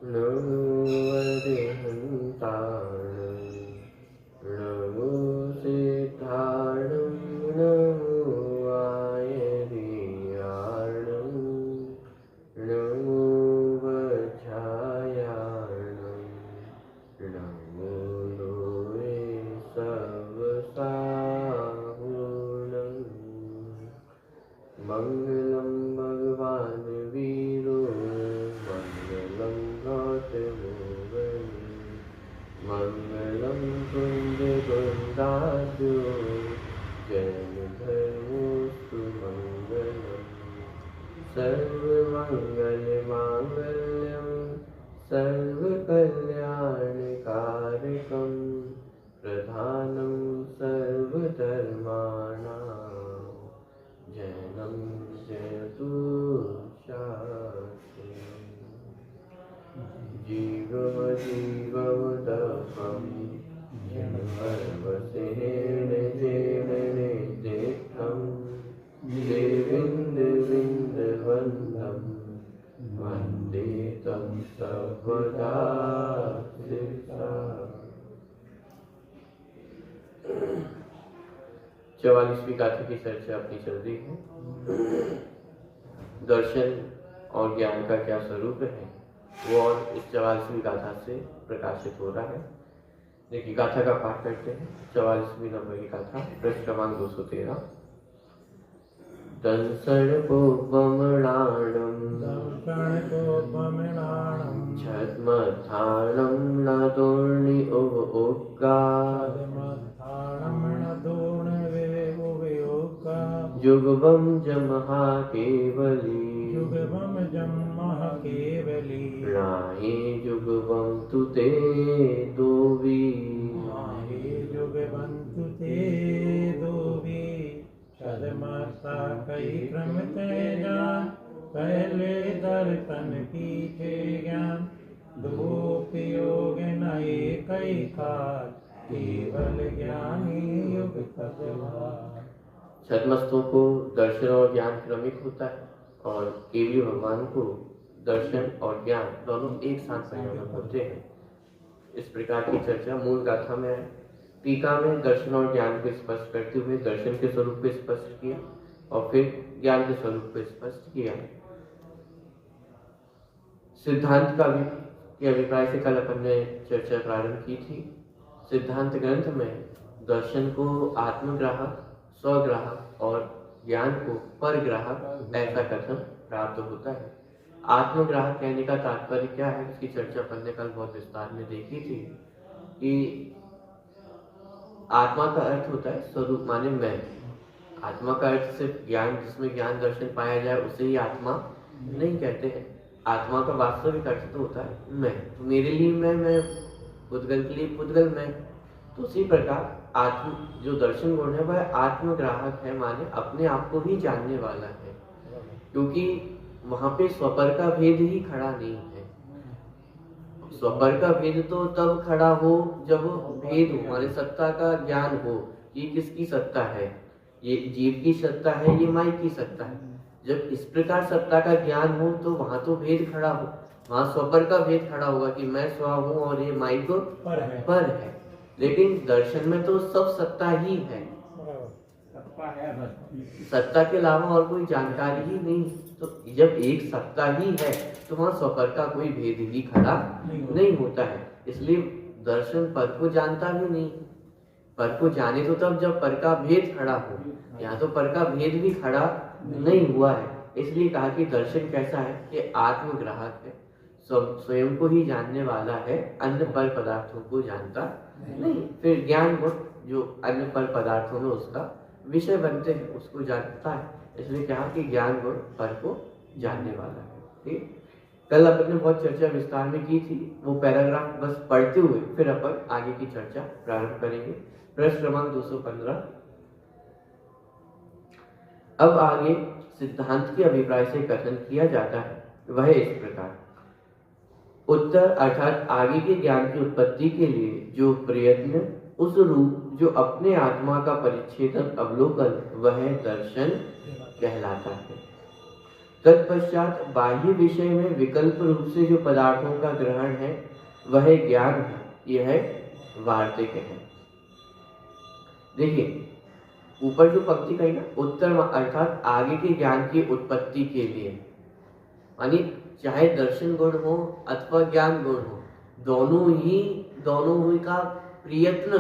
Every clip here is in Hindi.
नमो अरिहन्ताणं नमो सिद्धाणं नमो आयर्याणं नमो वज्रायाणं नमो लोये सवसाहुणं मङ्गलं भगवान् वीरो मङ्गलं गौतमो वने मङ्गलं कुन्दकुन्दाद्यो जैनधर्मोऽस्तु मङ्गलम् सर्वमङ्गलमाङ्गल्यं सर्वकल्याणकारकं प्रधानं सर्वधर्माणां जैनं जयतु शास्त्रम् जीवमजीवमुदपं जन्मर्वसेन जेननेतेष्ठं देवीन्द्रविन्दवन्दं वन्दे तं सर्वदा शिरसा। 44वीं गाथा की चर्चा अपनी चल रही है। दर्शन और ज्ञान का क्या स्वरूप है वो और इस 44वीं गाथा से प्रकाशित हो रहा है। देखिए गाथा का पाठ करते हैं। 44वीं नंबर की गाथा, पृष्ठ क्रमांक 213। दंसर्पोपमणाणं छद्मथाणं नादोर्णि उवोक्का जुगवं जमहाकेवली राहे जुगवं तु ते दोवी कई क्रम तेजा पहले दर्शन पीछे ज्ञान दो उपयोग नए कई खास केवल ज्ञानी युग तत्वार। छद्मस्तों को दर्शन और ज्ञान क्रमिक होता है और केवली भगवान को दर्शन और ज्ञान दोनों एक साथ संयोजन होते हैं। इस प्रकार की चर्चा मूल गाथा में है। टीका में दर्शन और ज्ञान को स्पष्ट करते हुए दर्शन के स्वरूप को स्पष्ट किया और फिर ज्ञान के स्वरूप को स्पष्ट किया। सिद्धांत के अभिप्राय से कल अपन ने चर्चा प्रारंभ की थी। सिद्धांत ग्रंथ में दर्शन को आत्मग्राहक, स्वग्राहक और ज्ञान को परग्राहक ऐसा कथन प्राप्त होता है। आत्मग्राहक कहने का तात्पर्य क्या है, इसकी चर्चा अपन ने कल बहुत विस्तार में देखी थी कि आत्मा का अर्थ होता है स्वरूप, माने मैं। आत्मा का अर्थ सिर्फ ज्ञान, जिसमें ज्ञान दर्शन पाया जाए उसे ही आत्मा नहीं कहते हैं। आत्मा का वास्तविक अर्थ तो होता है मैं। तो मेरे लिए मैं, पुद्गल के लिए पुद्गल मैं। तो उसी प्रकार आत्म जो दर्शन गुण है वह आत्मग्राहक है, माने अपने आप को ही जानने वाला है, क्योंकि वहां पे स्वपर का भेद ही खड़ा नहीं है। स्वपर का भेद तो तब खड़ा हो जब भेद हो, माने सत्ता का ज्ञान हो कि किसकी सत्ता है, ये जीव की सत्ता है, ये माई की सत्ता है। जब इस प्रकार सत्ता का ज्ञान हो तो वहां तो भेद खड़ा हो, वहां स्वपर का भेद खड़ा होगा कि मैं स्व हूं और ये माई को पर है। लेकिन दर्शन में तो सब सत्ता ही है, सत्ता के अलावा और कोई जानकारी ही नहीं। तो जब एक सत्ता ही है तो वहां स्वपर का कोई भेद ही खड़ा नहीं होता है। इसलिए दर्शन पर को जानता भी नहीं। पर को जाने तो तब जब पर का भेद खड़ा हो, यहाँ तो पर का भेद भी खड़ा नहीं हुआ है। इसलिए कहा कि दर्शन कैसा है कि आत्मग्राहक है, स्वयं को ही जानने वाला है, अन्य पर पदार्थों को जानता नहीं। फिर ज्ञान गुण जो अन्य पर पदार्थों में उसका विषय बनते हैं उसको जानता है। इसलिए कहा कि ज्ञान गुण पर को जानने वाला है। ठीक, कल अपन ने बहुत चर्चा विस्तार में की थी। वो पैराग्राफ बस पढ़ते हुए फिर अपन आगे की चर्चा प्रारंभ करेंगे। प्रश्न क्रमांक 215। अब आगे सिद्धांत के अभिप्राय से कथन किया जाता है, वह इस प्रकार। उत्तर अर्थात आगे के ज्ञान की उत्पत्ति के लिए जो प्रयत्न, उस रूप जो अपने आत्मा का परिच्छेदन अवलोकन, वह दर्शन कहलाता है। तत्पश्चात बाह्य विषय में विकल्प रूप से जो पदार्थों का ग्रहण है वह ज्ञान है, यह वार्तिक है। देखिए ऊपर जो पंक्ति कही ना, उत्तर अर्थात आगे के ज्ञान की उत्पत्ति के लिए, यानी चाहे दर्शन गुण हो अथवा ज्ञान गुण हो, दोनों ही का प्रयत्न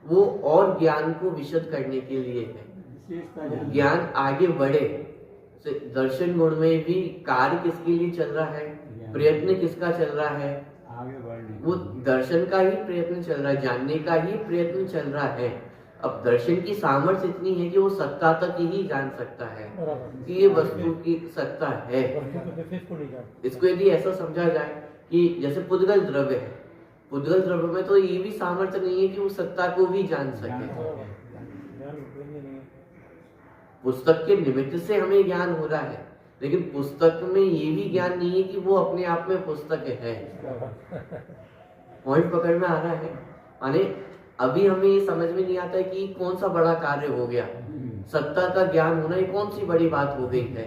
वो और ज्ञान को विशद करने के लिए है, ज्ञान आगे बढ़े। दर्शन गुण में भी कार्य किसके लिए चल रहा है, प्रयत्न किसका चल रहा है, आगे बढ़ने, वो दर्शन का ही प्रयत्न चल रहा है, जानने का ही प्रयत्न चल रहा है। अब दर्शन की सामर्थ्य इतनी है कि वो सत्ता तक ही जान सकता है कि ये वस्तु की सत्ता है। इसको यदि ऐसा समझा जाए कि जैसे पुद्गल द्रव्य है, पुद्गल द्रव्य में तो ये भी सामर्थ्य नहीं है कि वो सत्ता को भी जान सके। पुस्तक के निमित्त से हमें ज्ञान हो रहा है, लेकिन पुस्तक में ये भी ज्ञान नहीं है कि वो अपने आप में पुस्तक है। पॉइंट पकड़ में आ रहा है। माने अभी हमें ये समझ में नहीं आता है कि कौन सा बड़ा कार्य हो गया, सत्ता का ज्ञान होना ये कौन सी बड़ी बात हो गई है।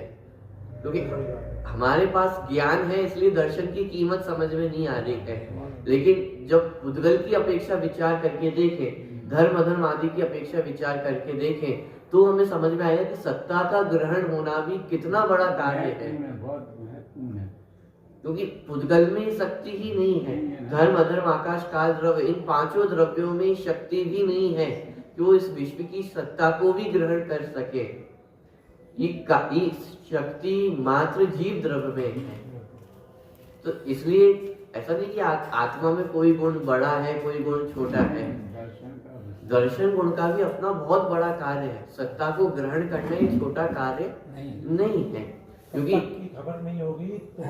क्योंकि हमारे पास ज्ञान है इसलिए दर्शन की कीमत समझ में नहीं आ रही है। लेकिन जब पुद्गल की अपेक्षा विचार करके देखें, धर्म अधर्म आदि की अपेक्षा विचार करके देखें, तो हमें समझ में आएगा कि सत्ता का ग्रहण होना भी कितना बड़ा कार्य है। क्योंकि पुद्गल में शक्ति ही नहीं है, धर्म अधर्म आकाश काल द्रव्य, इन पांचों द्रव्यों में शक्ति भी नहीं है कि वो इस विश्व की सत्ता को भी ग्रहण कर सके। ये शक्ति मात्र जीव द्रव्य में है। तो इसलिए ऐसा नहीं कि आत्मा में कोई गुण बड़ा है कोई गुण छोटा है। दर्शन गुण का भी अपना बहुत बड़ा कार्य है, सत्ता को ग्रहण करना ही छोटा कार्य नहीं है। क्योंकि खबर नहीं होगी तो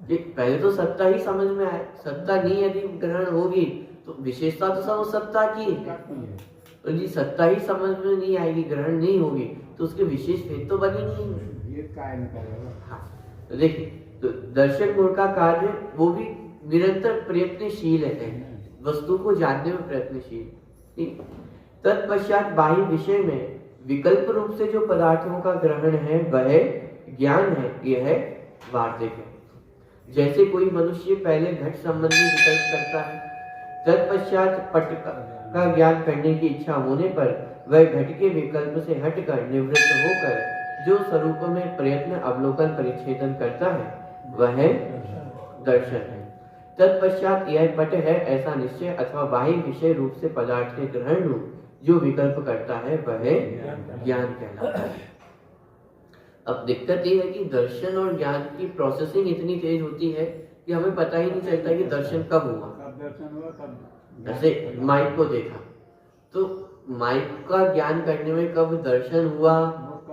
ये पहले तो सत्ता ही समझ में आए, सत्ता नहीं यदि ग्रहण होगी तो विशेषता तो सब सत्ता की है। तो यदि सत्ता ही समझ में नहीं आएगी, ग्रहण नहीं होगी, तो उसके विशेष भेद तो बनेंगे ही। तो देखिए, तो दर्शन गुण का कार्य वो भी निरंतर प्रयत्नशील है, वस्तु को जानने में प्रयत्नशील। तत्पश्चात बाह्य विषय में विकल्प रूप से जो पदार्थों का ग्रहण है वह ज्ञान है, यह वार्तिक है। जैसे कोई मनुष्य पहले घट संबंधी विकल्प करता है, तत्पश्चात पट का ज्ञान करने की इच्छा होने पर वह घट के विकल्प से हटकर निवृत्त होकर जो स्वरूप में प्रयत्न अवलोकन परिच्छेदन करता है वह दर्शन है। तत्पश्चात यह पट है ऐसा निश्चय अथवा बाह्य विषय रूप से पदार्थ के ग्रहण रूप जो विकल्प करता है वह ज्ञान कहलाता है। अब दिक्कत ये है कि दर्शन और ज्ञान की प्रोसेसिंग इतनी तेज होती है कि हमें पता ही नहीं चलता कि दर्शन कब हुआ। जैसे माइक को देखा तो माइक का ज्ञान करने में कब दर्शन हुआ,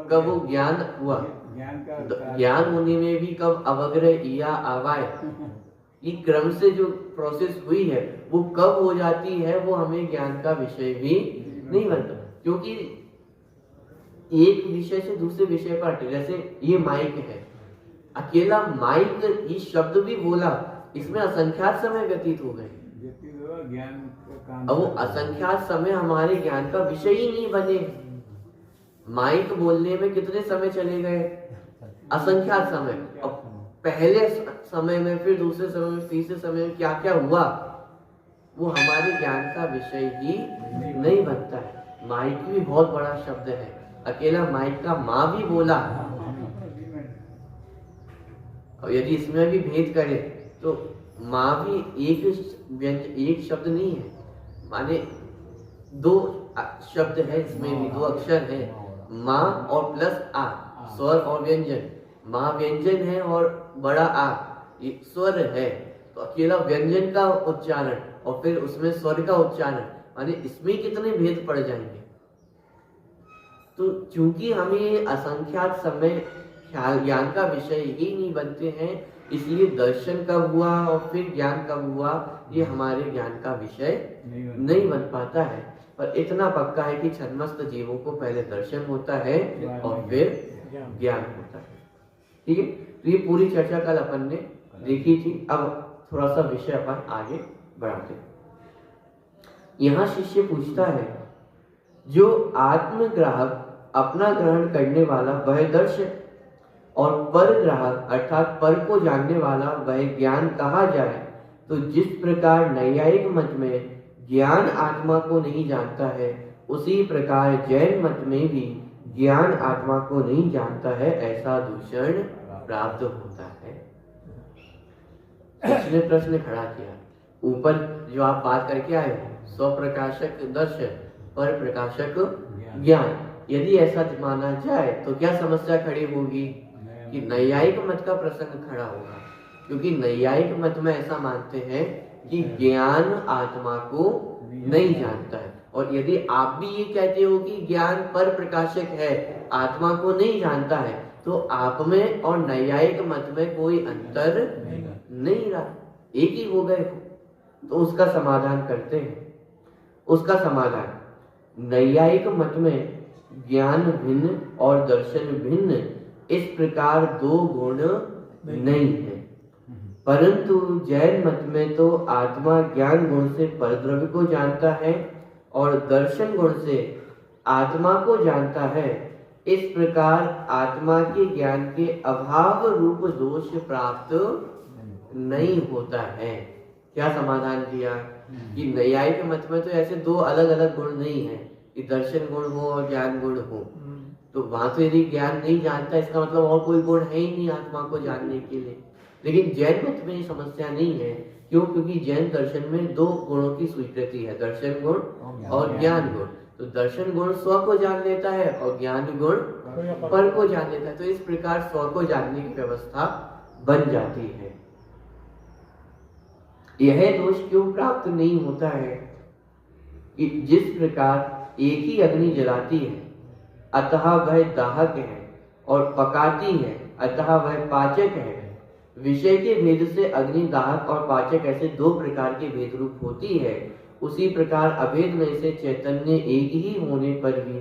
कब वो ज्ञान हुआ, ज्ञान होने में भी कब अवग्रह या आवाय, ये क्रम से जो प्रोसेस हुई है वो कब हो जाती है वो हमें ज्ञान का विषय भी नहीं बनता। क्योंकि एक विषय से दूसरे विषय पर हटे, जैसे ये माइक है, अकेला माइक ये शब्द भी बोला, इसमें असंख्यात समय व्यतीत हो गए। अब वो असंख्यात समय हमारे ज्ञान का विषय ही नहीं बने। माइक बोलने में कितने समय चले गए, असंख्यात समय। अब पहले समय में, फिर दूसरे समय में, तीसरे समय में क्या क्या हुआ वो हमारे ज्ञान का विषय ही नहीं बनता है। माइक भी बहुत बड़ा शब्द है, अकेला माइक का माँ भी बोला। और यदि इसमें भी भेद करें तो माँ भी एक शब्द नहीं है, माने दो शब्द है, इसमें भी दो अक्षर है, माँ और प्लस आ, स्वर और व्यंजन। माँ व्यंजन है और बड़ा आ ये स्वर है, तो अकेला व्यंजन का उच्चारण और फिर उसमें स्वर का उच्चारण, माने इसमें कितने भेद पड़ जाएंगे। तो चूंकि हमें असंख्यात समय ज्ञान का विषय ही नहीं बनते हैं, इसलिए दर्शन कब हुआ और फिर ज्ञान कब हुआ ये हमारे ज्ञान का विषय नहीं बन पाता है। पर इतना पक्का है कि छन्मस्त जीवों को पहले दर्शन होता है और फिर ज्ञान होता है। ठीक है, तो ये पूरी चर्चा कल अपन ने देखी थी। अब थोड़ा सा विषय अपन आगे बढ़ाते हैं। यहाँ शिष्य पूछता है, जो आत्मग्राहक अपना ग्रहण करने वाला वह दर्शन और पर ग्राहक अर्थात पर को जानने वाला वह ज्ञान कहा जाए, तो जिस प्रकार नैयायिक मत में ज्ञान आत्मा को नहीं जानता है, उसी प्रकार जैन मत में भी ज्ञान आत्मा को नहीं जानता है, ऐसा दूषण प्राप्त होता है। इसने प्रश्न खड़ा किया, ऊपर जो आप बात करके आए हो, स्वप्रकाशक दर्शन, पर प्रकाशक ज्ञान, यदि ऐसा माना जाए तो क्या समस्या खड़ी होगी कि नैयायिक मत का प्रसंग खड़ा होगा, क्योंकि नैयायिक मत में ऐसा मानते हैं कि ज्ञान आत्मा को नहीं जानता है। और यदि आप भी ये कहते हो कि ज्ञान पर प्रकाशक है, आत्मा को नहीं जानता है, तो आप में और नैयायिक मत में कोई अंतर नहीं रहा, एक ही हो गए हो। तो उसका समाधान करते हैं। उसका समाधान, नैयायिक मत में ज्ञान भिन्न और दर्शन भिन्न इस प्रकार दो गुण नहीं है, परंतु जैन मत में तो आत्मा ज्ञान गुण से परद्रव्य को जानता है और दर्शन गुण से आत्मा को जानता है। इस प्रकार आत्मा के ज्ञान के अभाव रूप दोष प्राप्त नहीं होता है। क्या समाधान किया कि नैयायिक मत में तो ऐसे दो अलग अलग गुण नहीं है कि दर्शन गुण हो और ज्ञान गुण हो, तो वहां तो यदि ज्ञान नहीं जानता इसका मतलब और कोई गुण है ही नहीं आत्मा को जानने के लिए। लेकिन जैन मत में ये समस्या नहीं है। क्यों? क्योंकि जैन दर्शन में दो गुणों की स्वीकृति है, दर्शन गुण और ज्ञान गुण। तो दर्शन गुण स्व को जान लेता है और ज्ञान गुण पर को जान लेता है। तो इस प्रकार स्व को जानने की व्यवस्था बन जाती है। यह दोष क्यों प्राप्त नहीं होता है कि जिस प्रकार एक ही अग्नि जलाती है अतः वह दाहक है, और पकाती है अतः वह पाचक है। विषय के भेद से अग्नि दाहक और पाचक ऐसे दो प्रकार के भेद रूप होती है, उसी प्रकार अभेद नय से चैतन्य एक ही होने पर भी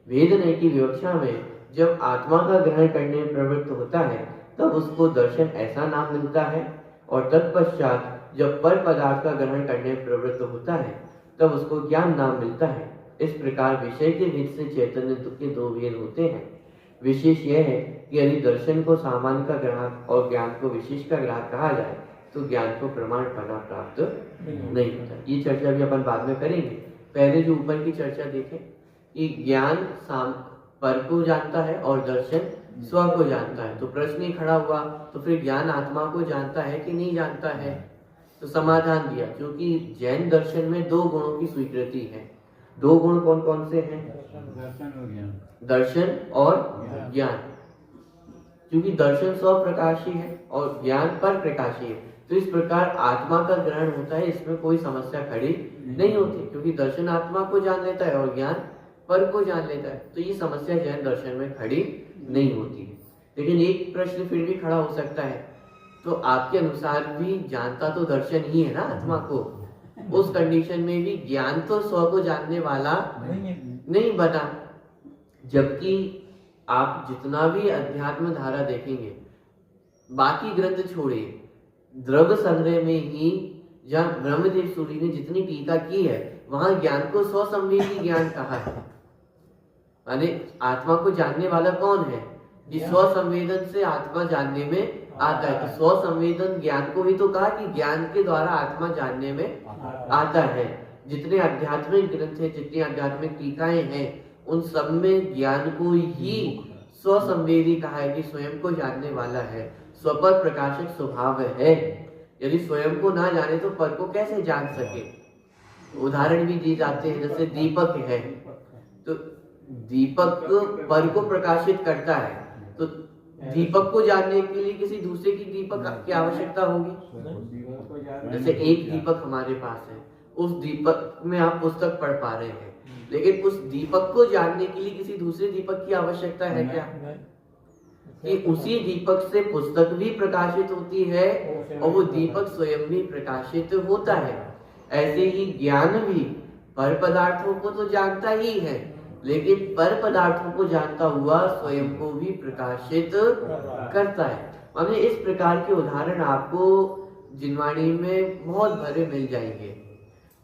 भेद नय की विवक्षा में जब आत्मा का ग्रहण करने में प्रवृत्त होता है तब उसको दर्शन ऐसा नाम मिलता है, और तत्पश्चात जब पर पदार्थ का ग्रहण करने में प्रवृत्त होता है तब उसको ज्ञान नाम मिलता है। इस प्रकार विषय के भेद से चैतन्य के दो भेद होते हैं। विशेष यह है कि यदि दर्शन को सामान्य का ग्राहक और ज्ञान को विशेष का ग्राहक कहा जाए तो ज्ञान को प्रमाण पना प्राप्त नहीं होता। ये चर्चा भी अपन बाद में करेंगे। पहले जो ऊपर की चर्चा देखें कि ज्ञान पर को जानता है और दर्शन स्व को जानता है, तो प्रश्न ही खड़ा हुआ तो फिर ज्ञान आत्मा को जानता है कि नहीं जानता है? तो समाधान दिया, क्योंकि जैन दर्शन में दो गुणों की स्वीकृति है। दो गुण कौन कौन से हैं? दर्शन और ज्ञान। क्योंकि दर्शन स्व प्रकाशी है और ज्ञान पर प्रकाशी है, तो इस प्रकार आत्मा का ग्रहण होता है, इसमें कोई समस्या खड़ी नहीं होती, क्योंकि दर्शन आत्मा को जान लेता है और ज्ञान पर को जान लेता है। तो ये समस्या जैन दर्शन में खड़ी नहीं होती है। लेकिन एक प्रश्न फिर भी खड़ा हो सकता है, तो आपके अनुसार भी जानता तो दर्शन ही है ना आत्मा को, उस कंडीशन में भी ज्ञान तो स्व को जानने वाला नहीं बना। जबकि आप जितना भी अध्यात्म धारा देखेंगे, बाकी ग्रंथ छोड़िए, द्रव्य संग्रह में ही जहाँ ब्रह्मदेव सूरी ने जितनी टीका की है वहां ज्ञान को स्वसंवेदी ज्ञान कहा है। माने आत्मा को जानने वाला कौन है? कि स्वसंवेदन से आत्मा जानने में आता है। तो स्वसंवेदन ज्ञान को भी तो कहा कि ज्ञान के द्वारा आत्मा जानने में आता है। जितने आध्यात्मिक ग्रंथ है, जितनी आध्यात्मिक टीकाएं हैं, उन सब में ज्ञान को ही स्वसंवेदी कहा है कि स्वयं को जानने वाला है, स्वपर प्रकाशक स्वभाव है। यदि स्वयं को ना जाने तो पर को कैसे जान सके? उदाहरण भी दिए जाते हैं, जैसे दीपक है, तो दीपक पर को प्रकाशित करता है, तो दीपक को जानने के लिए किसी दूसरे की दीपक की आवश्यकता होगी। जैसे एक दीपक हमारे पास है, उस दीपक में आप पुस्तक पढ़ पा रहे हैं, लेकिन उस दीपक को जानने के लिए किसी दूसरे दीपक की आवश्यकता है क्या? कि उसी दीपक से पुस्तक भी प्रकाशित होती है और वो दीपक स्वयं भी प्रकाशित होता है। ऐसे ही ज्ञान भी पर पदार्थों को तो जानता ही है, लेकिन पर पदार्थों को जानता हुआ स्वयं को भी प्रकाशित करता है। हमें इस प्रकार के उदाहरण आपको जिनवाणी में बहुत भरे मिल जाएंगे।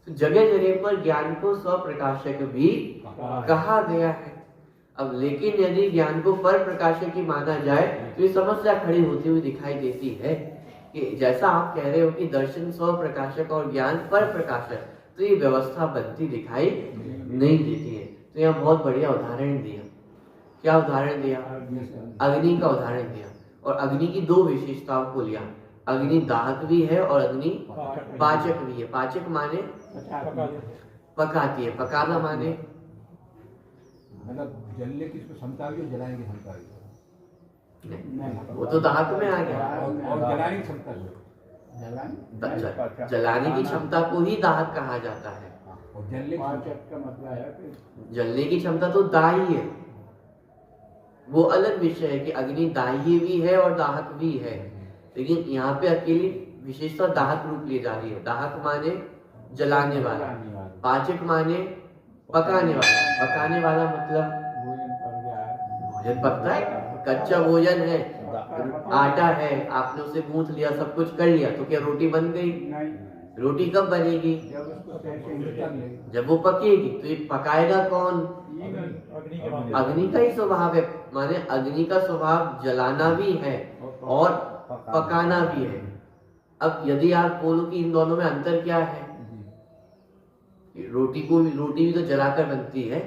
तो जगह जगह पर ज्ञान को स्वप्रकाशक भी कहा गया है। अब लेकिन यदि ज्ञान को पर प्रकाशक ही माना जाए तो ये समस्या खड़ी होती हुई दिखाई देती है कि जैसा आप कह रहे हो कि दर्शन स्व प्रकाशक और ज्ञान पर प्रकाशक, तो ये व्यवस्था बनती दिखाई नहीं देती है। तो यहाँ बहुत बढ़िया उदाहरण दिया। क्या उदाहरण दिया? अग्नि का उदाहरण दिया और अग्नि की दो विशेषताओं को लिया। अग्नि दाहक भी है और अग्नि पाचक भी है। पाचक माने पकाती है, पकाना माने मतलब जलने की क्षमता भी और जलाने की क्षमता भी। नहीं, वो तो दाहक में आ गया। और जलाने की क्षमता भी। जलाने की क्षमता को ही दाहक कहा जाता है। और जलने का मतलब है कि जलने की क्षमता तो दाही है, वो अलग विषय है कि अग्नि दाह्य भी है और दाहक भी है। लेकिन यहाँ पे अकेली विशेषता दाहक रूप ली जा रही है। दाहक माने जलाने वाला, पाचक माने पकाने वाला। पकाने वाला मतलब भोजन पकता है, कच्चा भोजन है, आटा है, आपने उसे गूंथ लिया, सब कुछ कर लिया, तो क्या रोटी बन गई? रोटी कब बनेगी? जब वो पकेगी। तो ये पकाएगा कौन? अग्नि का ही स्वभाव है। माने अग्नि का स्वभाव जलाना भी है और पकाना भी है। अब यदि आप बोलो कि इन दोनों में अंतर क्या है, रोटी भी तो जलाकर बनती है।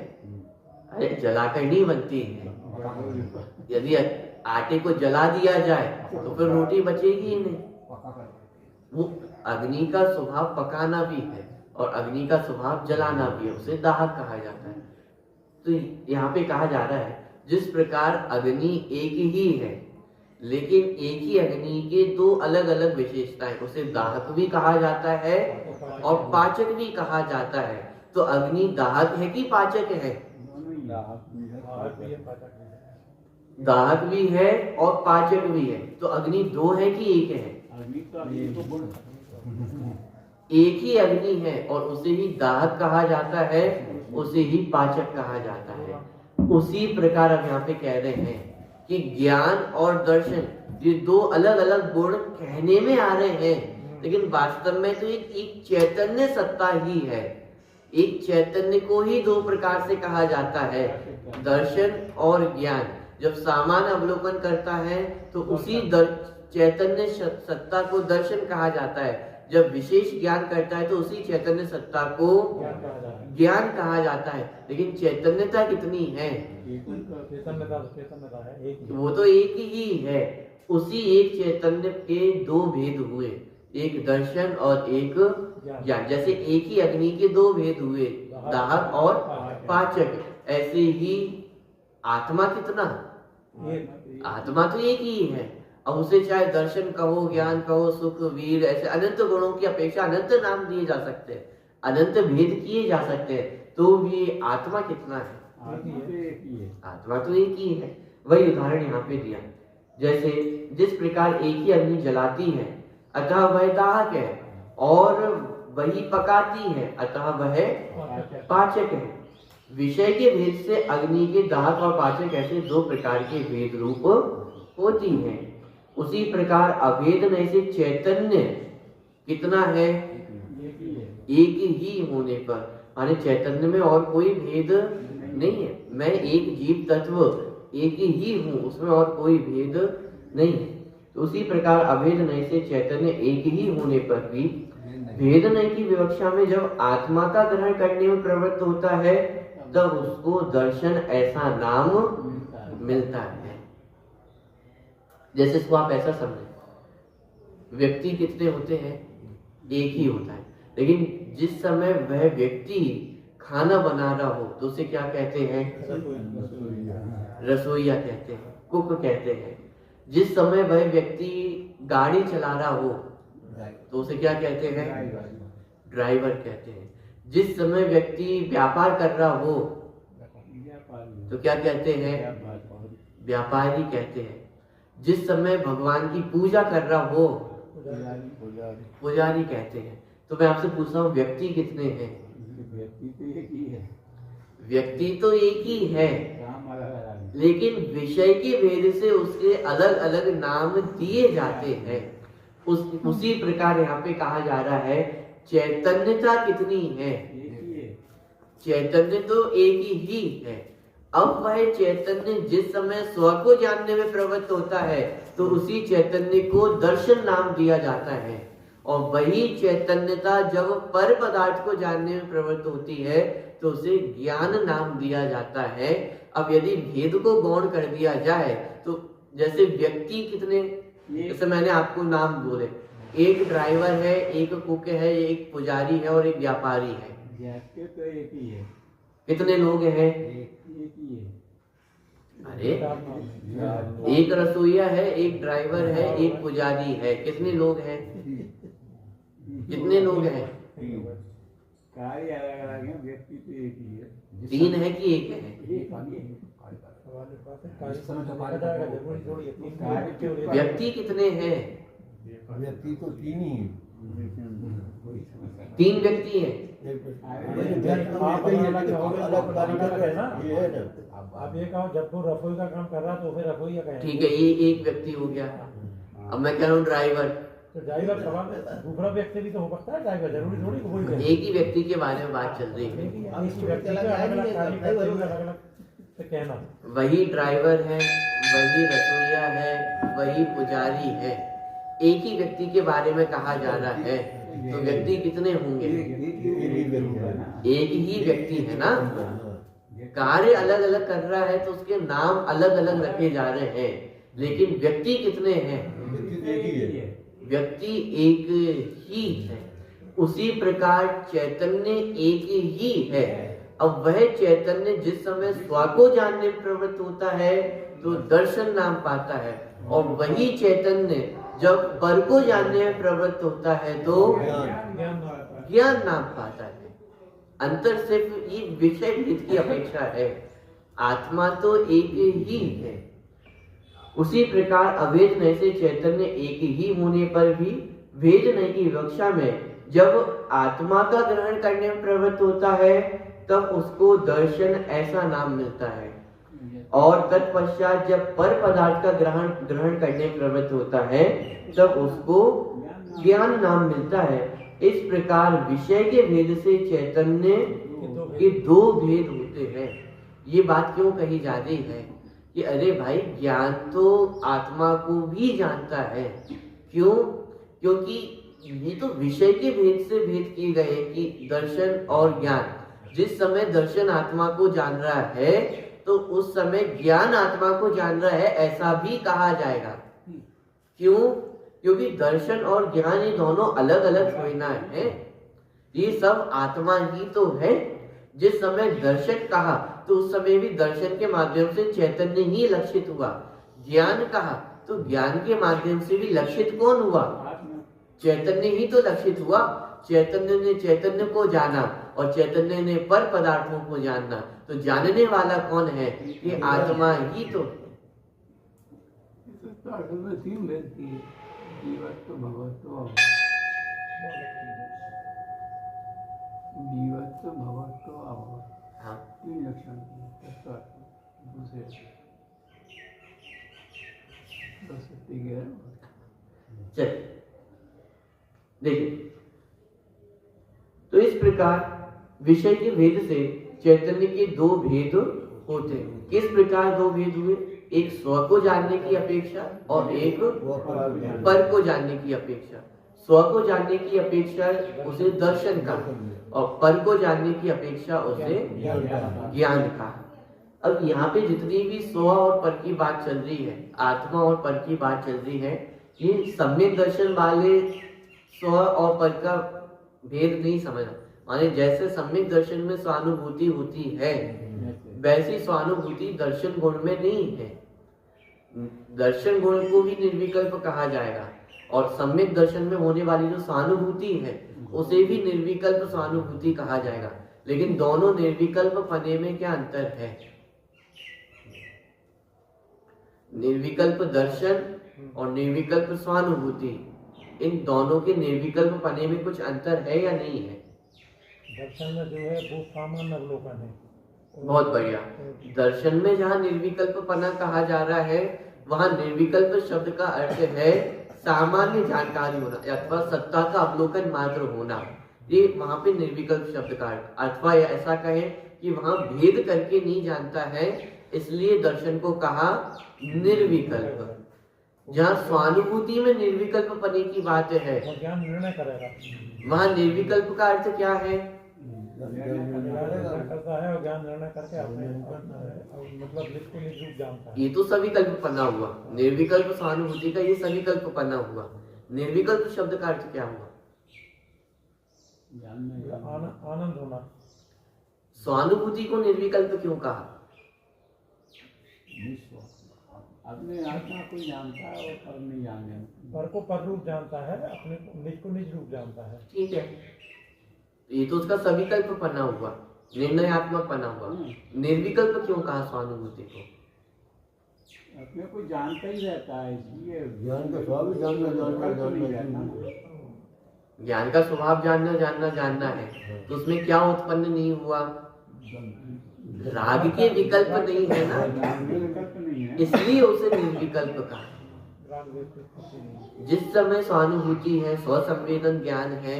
अरे जलाकर नहीं बनती है। यदि आटे को जला दिया जाए तो फिर रोटी बचेगी ही नहीं। वो अग्नि का स्वभाव पकाना भी है और अग्नि का स्वभाव जलाना भी है, उसे दाहक कहा जाता है। तो यहाँ पे कहा जा रहा है जिस प्रकार अग्नि एक ही है लेकिन एक ही अग्नि के दो अलग अलग विशेषताएं, उसे दाहक भी कहा जाता है और पाचक भी कहा जाता है। तो अग्नि दाहक है कि पाचक है? दाहक भी है और पाचक भी है। तो अग्नि दो है कि एक है? एक ही अग्नि है और उसे ही दाहक कहा जाता है, उसे ही पाचक कहा जाता है। उसी प्रकार अब यहाँ पे कह रहे हैं कि ज्ञान और दर्शन ये दो अलग अलग गुण कहने में आ रहे हैं, लेकिन वास्तव में तो एक चैतन्य सत्ता ही है। एक चैतन्य को ही दो प्रकार से कहा जाता है, दर्शन और ज्ञान। जब सामान्य अवलोकन करता है तो उसी चैतन्य सत्ता को दर्शन कहा जाता है। जब विशेष ज्ञान करता है तो उसी चैतन्य सत्ता को ज्ञान कहा जाता है। लेकिन चैतन्यता कितनी है? वो तो एक ही है। उसी एक चैतन्य के दो भेद हुए, एक दर्शन और एक ज्ञान। जैसे एक ही अग्नि के दो भेद हुए, दाहक और पाचक, ऐसे ही आत्मा कितना? आत्मा तो एक ही है। अब उसे चाहे दर्शन कहो, ज्ञान कहो, सुख, वीर, ऐसे अनंत गुणों की अपेक्षा अनंत नाम दिए जा सकते हैं, अनंत भेद किए जा सकते हैं, तो भी आत्मा कितना है? आत्मा तो एक ही है। वही उदाहरण यहाँ पे दिया। जैसे जिस प्रकार एक ही अग्नि जलाती है अतः वह दाहक है और वही पकाती है अतः वह पाचक है। विषय के भेद से अग्नि के दाहक और पाचक ऐसे दो प्रकार के भेद रूप होती हैं। उसी प्रकार अभेद में से चैतन्य कितना है? एक ही होने पर, माने चैतन्य में और कोई भेद नहीं है। मैं एक जीव तत्व एक ही हूँ, उसमें और कोई भेद नहीं है। तो उसी प्रकार अभेद नहीं से चैतन्य एक ही होने पर भी भेद नहीं की विवक्षा में जब आत्मा का ग्रहण करने में प्रवृत्त होता है तब उसको दर्शन ऐसा नाम मिलता है। जैसे इसको आप ऐसा समझें, व्यक्ति कितने होते हैं? एक ही होता है। लेकिन जिस समय वह व्यक्ति खाना बना रहा हो तो उसे क्या कहते हैं? रसोइया कहते हैं, कुक कहते हैं। जिस समय वह व्यक्ति गाड़ी चला रहा हो तो उसे क्या कहते हैं? ड्राइवर कहते हैं। जिस समय व्यक्ति व्यापार कर रहा हो तो क्या कहते हैं? व्यापारी कहते हैं। जिस समय भगवान की पूजा कर रहा हो पुजारी कहते हैं। तो मैं आपसे पूछ रहा हूँ, व्यक्ति कितने हैं? व्यक्ति तो एक ही है, लेकिन विषय के भेद से उसके अलग अलग नाम दिए जाते हैं। उसी प्रकार यहाँ पे कहा जा रहा है चैतन्यता कितनी है? चैतन्य तो एक ही है, अब वह चैतन्य जिस समय स्व को जानने में प्रवृत्त होता है तो उसी चैतन्य को दर्शन नाम दिया जाता है, और वही चैतन्यता जब पर पदार्थ को जानने में प्रवृत्त होती है तो उसे ज्ञान नाम दिया जाता है। अब यदि भेद को गौण कर दिया जाए तो जैसे व्यक्ति कितने, जैसे मैंने आपको नाम बोले, एक ड्राइवर है, एक कुक है, एक पुजारी है और एक व्यापारी है। व्यक्ति तो एक ही है, कितने लोग हैं? एक ही है। अरे एक रसोईया है, एक ड्राइवर है, एक पुजारी है, कितने लोग हैं? कितने लोग हैं? कार्य अलग अलग है, व्यक्ति तो एक ही है। तीन है कि एक है? व्यक्ति कितने हैं? व्यक्ति तो तीन ही है। तीन व्यक्ति हैं। आप ये कहो जब वो रसोई का काम कर रहा तो फिर रसोई कहें। ठीक है, ये एक व्यक्ति हो गया। अब मैं कह रहा हूँ ड्राइवर, तो ड्राइवर सवाल दूसरा व्यक्ति भी तो हो सकता है, ड्राइवर जरूरी थोड़ी कोई है। एक ही व्यक्ति के बारे में बात चल रही है। एक ही व्यक्ति का अलग-अलग कार्य करते हुए अलग-अलग से कहना। वही ड्राइवर है, वही रसोईया है, वही पुजारी है, एक ही व्यक्ति के बारे में कहा जा रहा है, तो व्यक्ति कितने होंगे? एक ही व्यक्ति है ना। कार्य अलग अलग कर रहा है तो उसके नाम अलग अलग रखे जा रहे हैं, लेकिन व्यक्ति कितने हैं? व्यक्ति एक ही है। उसी प्रकार चैतन्य एक ही है। अब वह चैतन्य जिस समय स्व को जानने में प्रवृत्त होता है तो दर्शन नाम पाता है, और वही चैतन्य जब पर को जानने में प्रवृत्त होता है तो ज्ञान नाम पाता है। अंतर सिर्फ ये विषय भेद की अपेक्षा है, आत्मा तो एक ही है। उसी प्रकार अभेद से चैतन्य एक ही होने पर भी भेद नहीं की विवक्षा में जब आत्मा का ग्रहण करने में प्रवृत्त होता है तब उसको दर्शन ऐसा नाम मिलता है, और तत्पश्चात जब पर पदार्थ का ग्रहण करने में प्रवृत्त होता है तब उसको ज्ञान नाम मिलता है। इस प्रकार विषय के भेद से चैतन्य के दो भेद होते हैं। ये बात क्यों कही जा रही है कि अरे भाई ज्ञान तो आत्मा को भी जानता है। क्यों? क्योंकि ये तो विषय के भेद से भेद किए गए कि दर्शन और ज्ञान। जिस समय दर्शन आत्मा को जान रहा है तो उस समय ज्ञान आत्मा को जान रहा है, ऐसा भी कहा जाएगा। क्यों? क्योंकि दर्शन और ज्ञान ये दोनों अलग अलग होना है, ये सब आत्मा ही तो है। जिस समय दर्शन कहा तो उस समय भी दर्शन के माध्यम से चैतन्य ही लक्षित हुआ। ज्ञान कहा तो ज्ञान के माध्यम से भी लक्षित कौन हुआ? चैतन्य ही तो लक्षित हुआ। चैतन्य ने चैतन्य को जाना और चैतन्य ने पर पदार्थों को जानना, तो जानने वाला कौन है? ये आत्मा ही तो। तीन व्यक्ति है, जीवत्व भगवत्व, जीवत्व भगवत्व अभवत्व, हाँ, तीन लक्षण दूसरे चल देखिए, तो इस प्रकार विषय के भेद से चैतन्य के दो भेद होते हैं। किस प्रकार दो भेद हुए? एक स्व को जानने की अपेक्षा और एक पर को जानने की अपेक्षा। स्व को जानने की अपेक्षा उसे दर्शन का, और पर को जानने की अपेक्षा उसे ज्ञान का। अब यहाँ पे जितनी भी स्व और पर की बात चल रही है, आत्मा और पर की बात चल रही है, ये सम्यक दर्शन वाले स्व और पर का भेद नहीं समझना। माने जैसे सम्यक दर्शन में स्वानुभूति होती है वैसी स्वानुभूति दर्शन गुण में नहीं है। दर्शन गुण को भी निर्विकल्प कहा जाएगा, और सम्यक दर्शन में होने वाली जो स्वानुभूति है उसे भी निर्विकल्प स्वानुभूति कहा जाएगा। लेकिन दोनों निर्विकल्प पने में क्या अंतर है? निर्विकल्प दर्शन और निर्विकल्प स्वानुभूति, इन दोनों के निर्विकल्प पने में कुछ अंतर है या नहीं है? दर्शन में जो है वो सामान्य अवलोकन है। बहुत बढ़िया। दर्शन में जहाँ निर्विकल्प पना कहा जा रहा है वहाँ निर्विकल्प शब्द का अर्थ है सामान्य जानकारी होना अथवा सत्ता का अवलोकन मात्र होना। ये वहाँ पे निर्विकल्प शब्द का अर्थ, अथवा ऐसा कहें कि वहां भेद करके नहीं जानता है, इसलिए दर्शन को कहा निर्विकल्प। जहाँ स्वानुभूति में निर्विकल्प पने की बात है, वो ज्ञान निर्णय करेगा, वहां निर्विकल्प का अर्थ क्या है? निर्णय करता है और ज्ञान निर्णय करके अपने मतलब निज को निज रूप जानता है। ये तो सविकल्प पन्ना हुआ। निर्विकल्प स्वानुभूति का ये सविकल्प पन्ना हुआ। निर्विकल्प शब्द का अर्थ क्या हुआ? आनंद होना। स्वानुभूति को निर्विकल्प क्यों कहा? अपने आत्मा को जानता है और पर नहीं जानता, पर को पर रूप जानता है, अपने निज को निज रूप जानता है। ठीक है, ये तो उसका सविकल्प पन्ना हुआ, निर्णयात्मक पन्ना हुआ। निर्विकल्प क्यों कहा स्वानुभूति को? अपने को जानता ही रहता है, इसलिए ज्ञान का स्वभाव जानना ज्ञान का स्वभाव जानना है, तो उसमें क्या उत्पन्न नहीं हुआ? राग के विकल्प नहीं है ना, विकल्प नहीं है, इसलिए उसे निर्विकल्प कहा। जिस समय स्वानुभूति है, स्वसंवेदन ज्ञान है,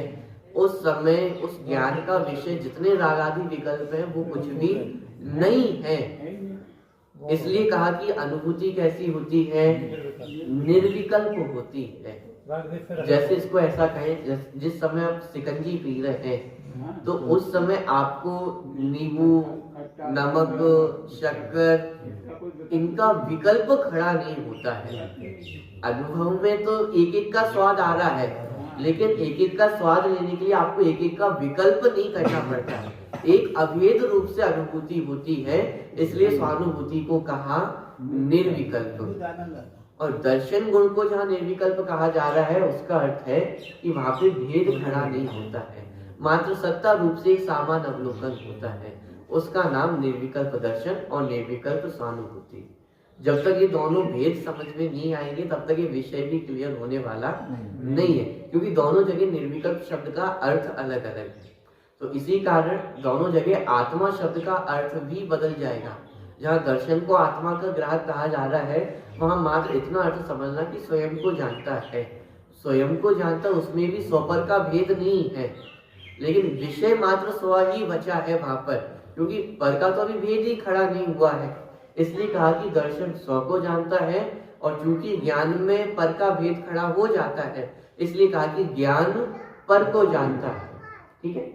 उस समय उस ज्ञान का विषय जितने राग आदि विकल्प हैं वो कुछ भी नहीं है। इसलिए कहा कि अनुभूति कैसी होती है? निर्विकल्प होती है। जैसे इसको ऐसा कहें, जिस समय आप शिकंजी पी रहे हैं तो उस समय आपको नींबू, नमक, शक्कर इनका विकल्प खड़ा नहीं होता है। अनुभव में तो एक एक का स्वाद आ रहा है, लेकिन एक एक का स्वाद लेने के लिए आपको एक एक का विकल्प नहीं करना पड़ता है। एक अभेद रूप से अनुभूति होती है, इसलिए स्वानुभूति को कहा निर्विकल्प। और दर्शन गुण को जहाँ निर्विकल्प कहा जा रहा है, उसका अर्थ है कि वहां पे भेद खड़ा नहीं होता है, मात्र सत्ता रूप से एक सामान्य अवलोकन होता है। उसका नाम निर्विकल्प दर्शन और निर्विकल्प स्वानुभूति। जब तक ये दोनों भेद समझ में नहीं आएंगे तब तक ये विषय भी क्लियर होने वाला नहीं है, क्योंकि दोनों जगह निर्विकल्प शब्द का अर्थ अलग अलग है। तो इसी कारण दोनों जगह आत्मा शब्द का अर्थ भी बदल जाएगा। जहाँ दर्शन को आत्मा का ग्राहक कहा जा रहा है, वहां मात्र इतना अर्थ समझना कि स्वयं को जानता है। स्वयं को जानता, उसमें भी स्वपर का भेद नहीं है, लेकिन विषय मात्र स्व ही बचा है वहां पर, क्योंकि पर का तो अभी भेद ही खड़ा नहीं हुआ है। इसलिए कहा कि दर्शन स्व को जानता है, और चूंकि ज्ञान में पर का भेद खड़ा हो जाता है, इसलिए कहा कि ज्ञान पर को जानता है। ठीक है,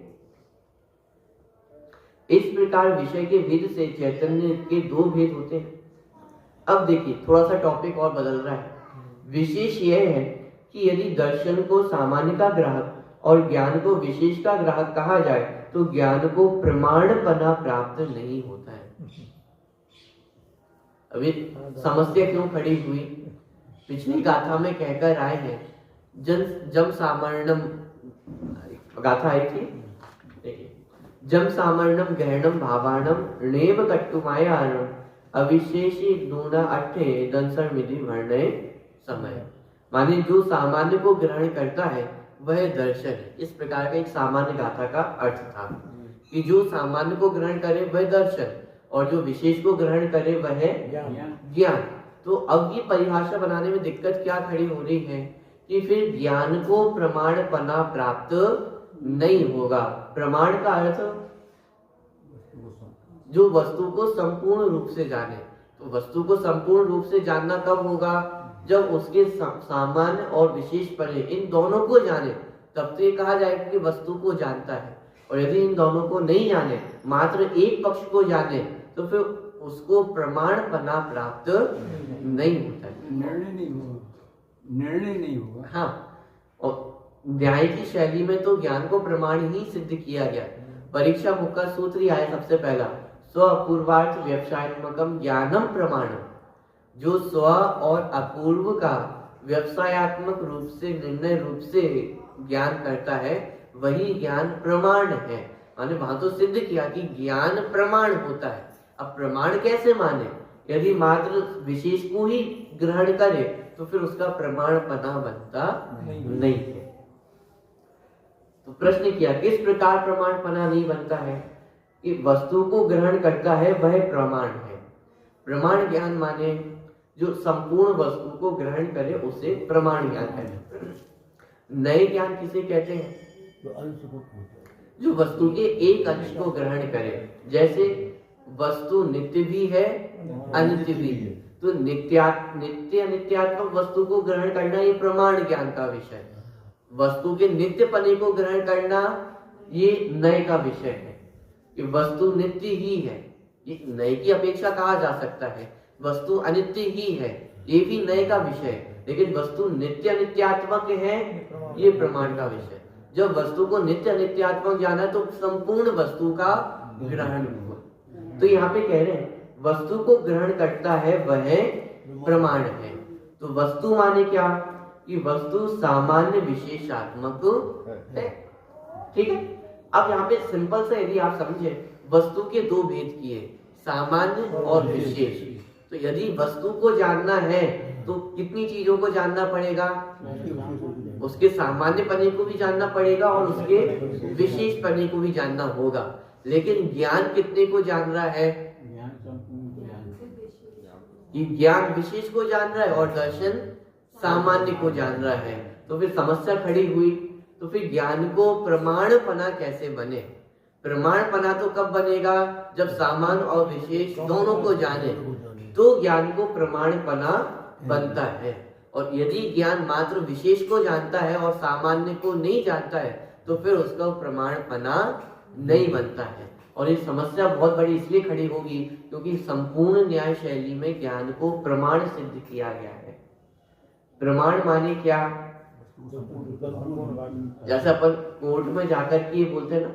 इस प्रकार विषय के भेद से चैतन्य के दो भेद होते हैं। अब देखिए, थोड़ा सा टॉपिक और बदल रहा है। विशेष यह है कि यदि दर्शन को सामान्य का ग्राहक और ज्ञान को विशेष का ग्राहक कहा जाए तो ज्ञान को प्रमाणपना प्राप्त नहीं होता है। अभी समस्या क्यों खड़ी हुई? पिछली गाथा में कहकर आए हैं, जम सामर्णम गाथा आई थी, देखिए, जम सामर्णम गहनम भावाणम णेव कट्टुमायाणम अविशेषी दूना अट्ठे दंसर विधि वर्णय समय। माने जो सामान्य को ग्रहण करता है वह दर्शन है। इस प्रकार का एक सामान्य गाथा का अर्थ था कि जो सामान्य को ग्रहण करे वह दर्शन, और जो विशेष को ग्रहण करे वह ज्ञान। तो अब ये परिभाषा बनाने में दिक्कत क्या खड़ी हो रही है कि फिर ज्ञान को प्रमाणपना प्राप्त नहीं होगा। प्रमाण का अर्थ जो वस्तु को संपूर्ण रूप से जाने। तो वस्तु को संपूर्ण रूप से जानना कब होगा? जब उसके सामान्य और विशेष परे इन दोनों को जाने, तब तो ये कहा जाएगा कि वस्तु को जानता है। और यदि इन दोनों को नहीं जाने, मात्र एक पक्ष को जाने, तो फिर उसको प्रमाणपना प्राप्त नहीं होता है। निर्णय नहीं होगा। हाँ, और न्याय की शैली में तो ज्ञान को प्रमाण ही सिद्ध किया गया। परीक्षा मुख का सूत्र ही आया सबसे पहला, स्व अपूर्वार्थ व्यवसायत्मकम ज्ञानम प्रमाणम। जो स्व और अपूर्व का व्यवसायत्मक रूप से, निर्णय रूप से ज्ञान करता है, वही ज्ञान प्रमाण है। माने वहां तो सिद्ध किया कि ज्ञान प्रमाण होता है। अब प्रमाण कैसे माने? यदि मात्र विशेष को ही ग्रहण करे तो फिर उसका प्रमाण पना बनता नहीं है। तो प्रश्न किया, किस प्रकार प्रमाण पना नहीं बनता है? कि वस्तु को ग्रहण करता है वह प्रमाण है। प्रमाण ज्ञान माने जो संपूर्ण वस्तु को ग्रहण करे उसे प्रमाण ज्ञान कहते हैं। नए ज्ञान किसे कहते हैं? जो वस्तु के एक अंश को ग्रहण करे। जैसे वस्तु नित्य भी है, अनित्य भी है, तो नित्य अनित्यात्मक वस्तु को ग्रहण करना ये प्रमाण ज्ञान का विषय है। वस्तु के नित्य पने को ग्रहण करना ये नए का विषय है कि वस्तु नित्य ही है, ये नए की अपेक्षा कहा जा सकता है। वस्तु अनित्य ही है, ये भी नए का विषय है, लेकिन वस्तु नित्य अनित्यात्मक है, ये प्रमाण का विषय। जब वस्तु को नित्य अनित्यात्मक जाना है तो संपूर्ण वस्तु का ग्रहण हुआ। तो यहाँ पे कह रहे हैं वस्तु को ग्रहण करता है वह प्रमाण है। तो वस्तु माने क्या कि वस्तु सामान्य विशेषात्मक है। ठीक है, अब यहाँ पे सिंपल से यदि आप समझे, वस्तु के दो भेद किए, सामान्य और विशेष। तो यदि वस्तु को जानना है तो कितनी चीजों को जानना पड़ेगा? उसके सामान्य पने को भी जानना पड़ेगा और उसके विशेष पने को भी जानना होगा। लेकिन ज्ञान कितने को जान रहा है? ज्ञान संपूर्ण को जान, कि ज्ञान विशेष को जान रहा है और दर्शन सामान्य को जान रहा है। तो फिर समस्या खड़ी हुई, तो फिर ज्ञान को प्रमाणपना कैसे बने? प्रमाणपना तो कब बनेगा? जब सामान्य और विशेष दोनों को जाने तो ज्ञान को प्रमाणपना बनता है। और यदि ज्ञान मात्र विशेष को जानता है और सामान्य को नहीं जानता है तो फिर उसका प्रमाणपना नहीं बनता है। और ये समस्या बहुत बड़ी इसलिए खड़ी होगी क्योंकि संपूर्ण न्याय शैली में ज्ञान को प्रमाण सिद्ध किया गया है। प्रमाण माने क्या? जैसे अपन कोर्ट में जाकर के बोलते हैं ना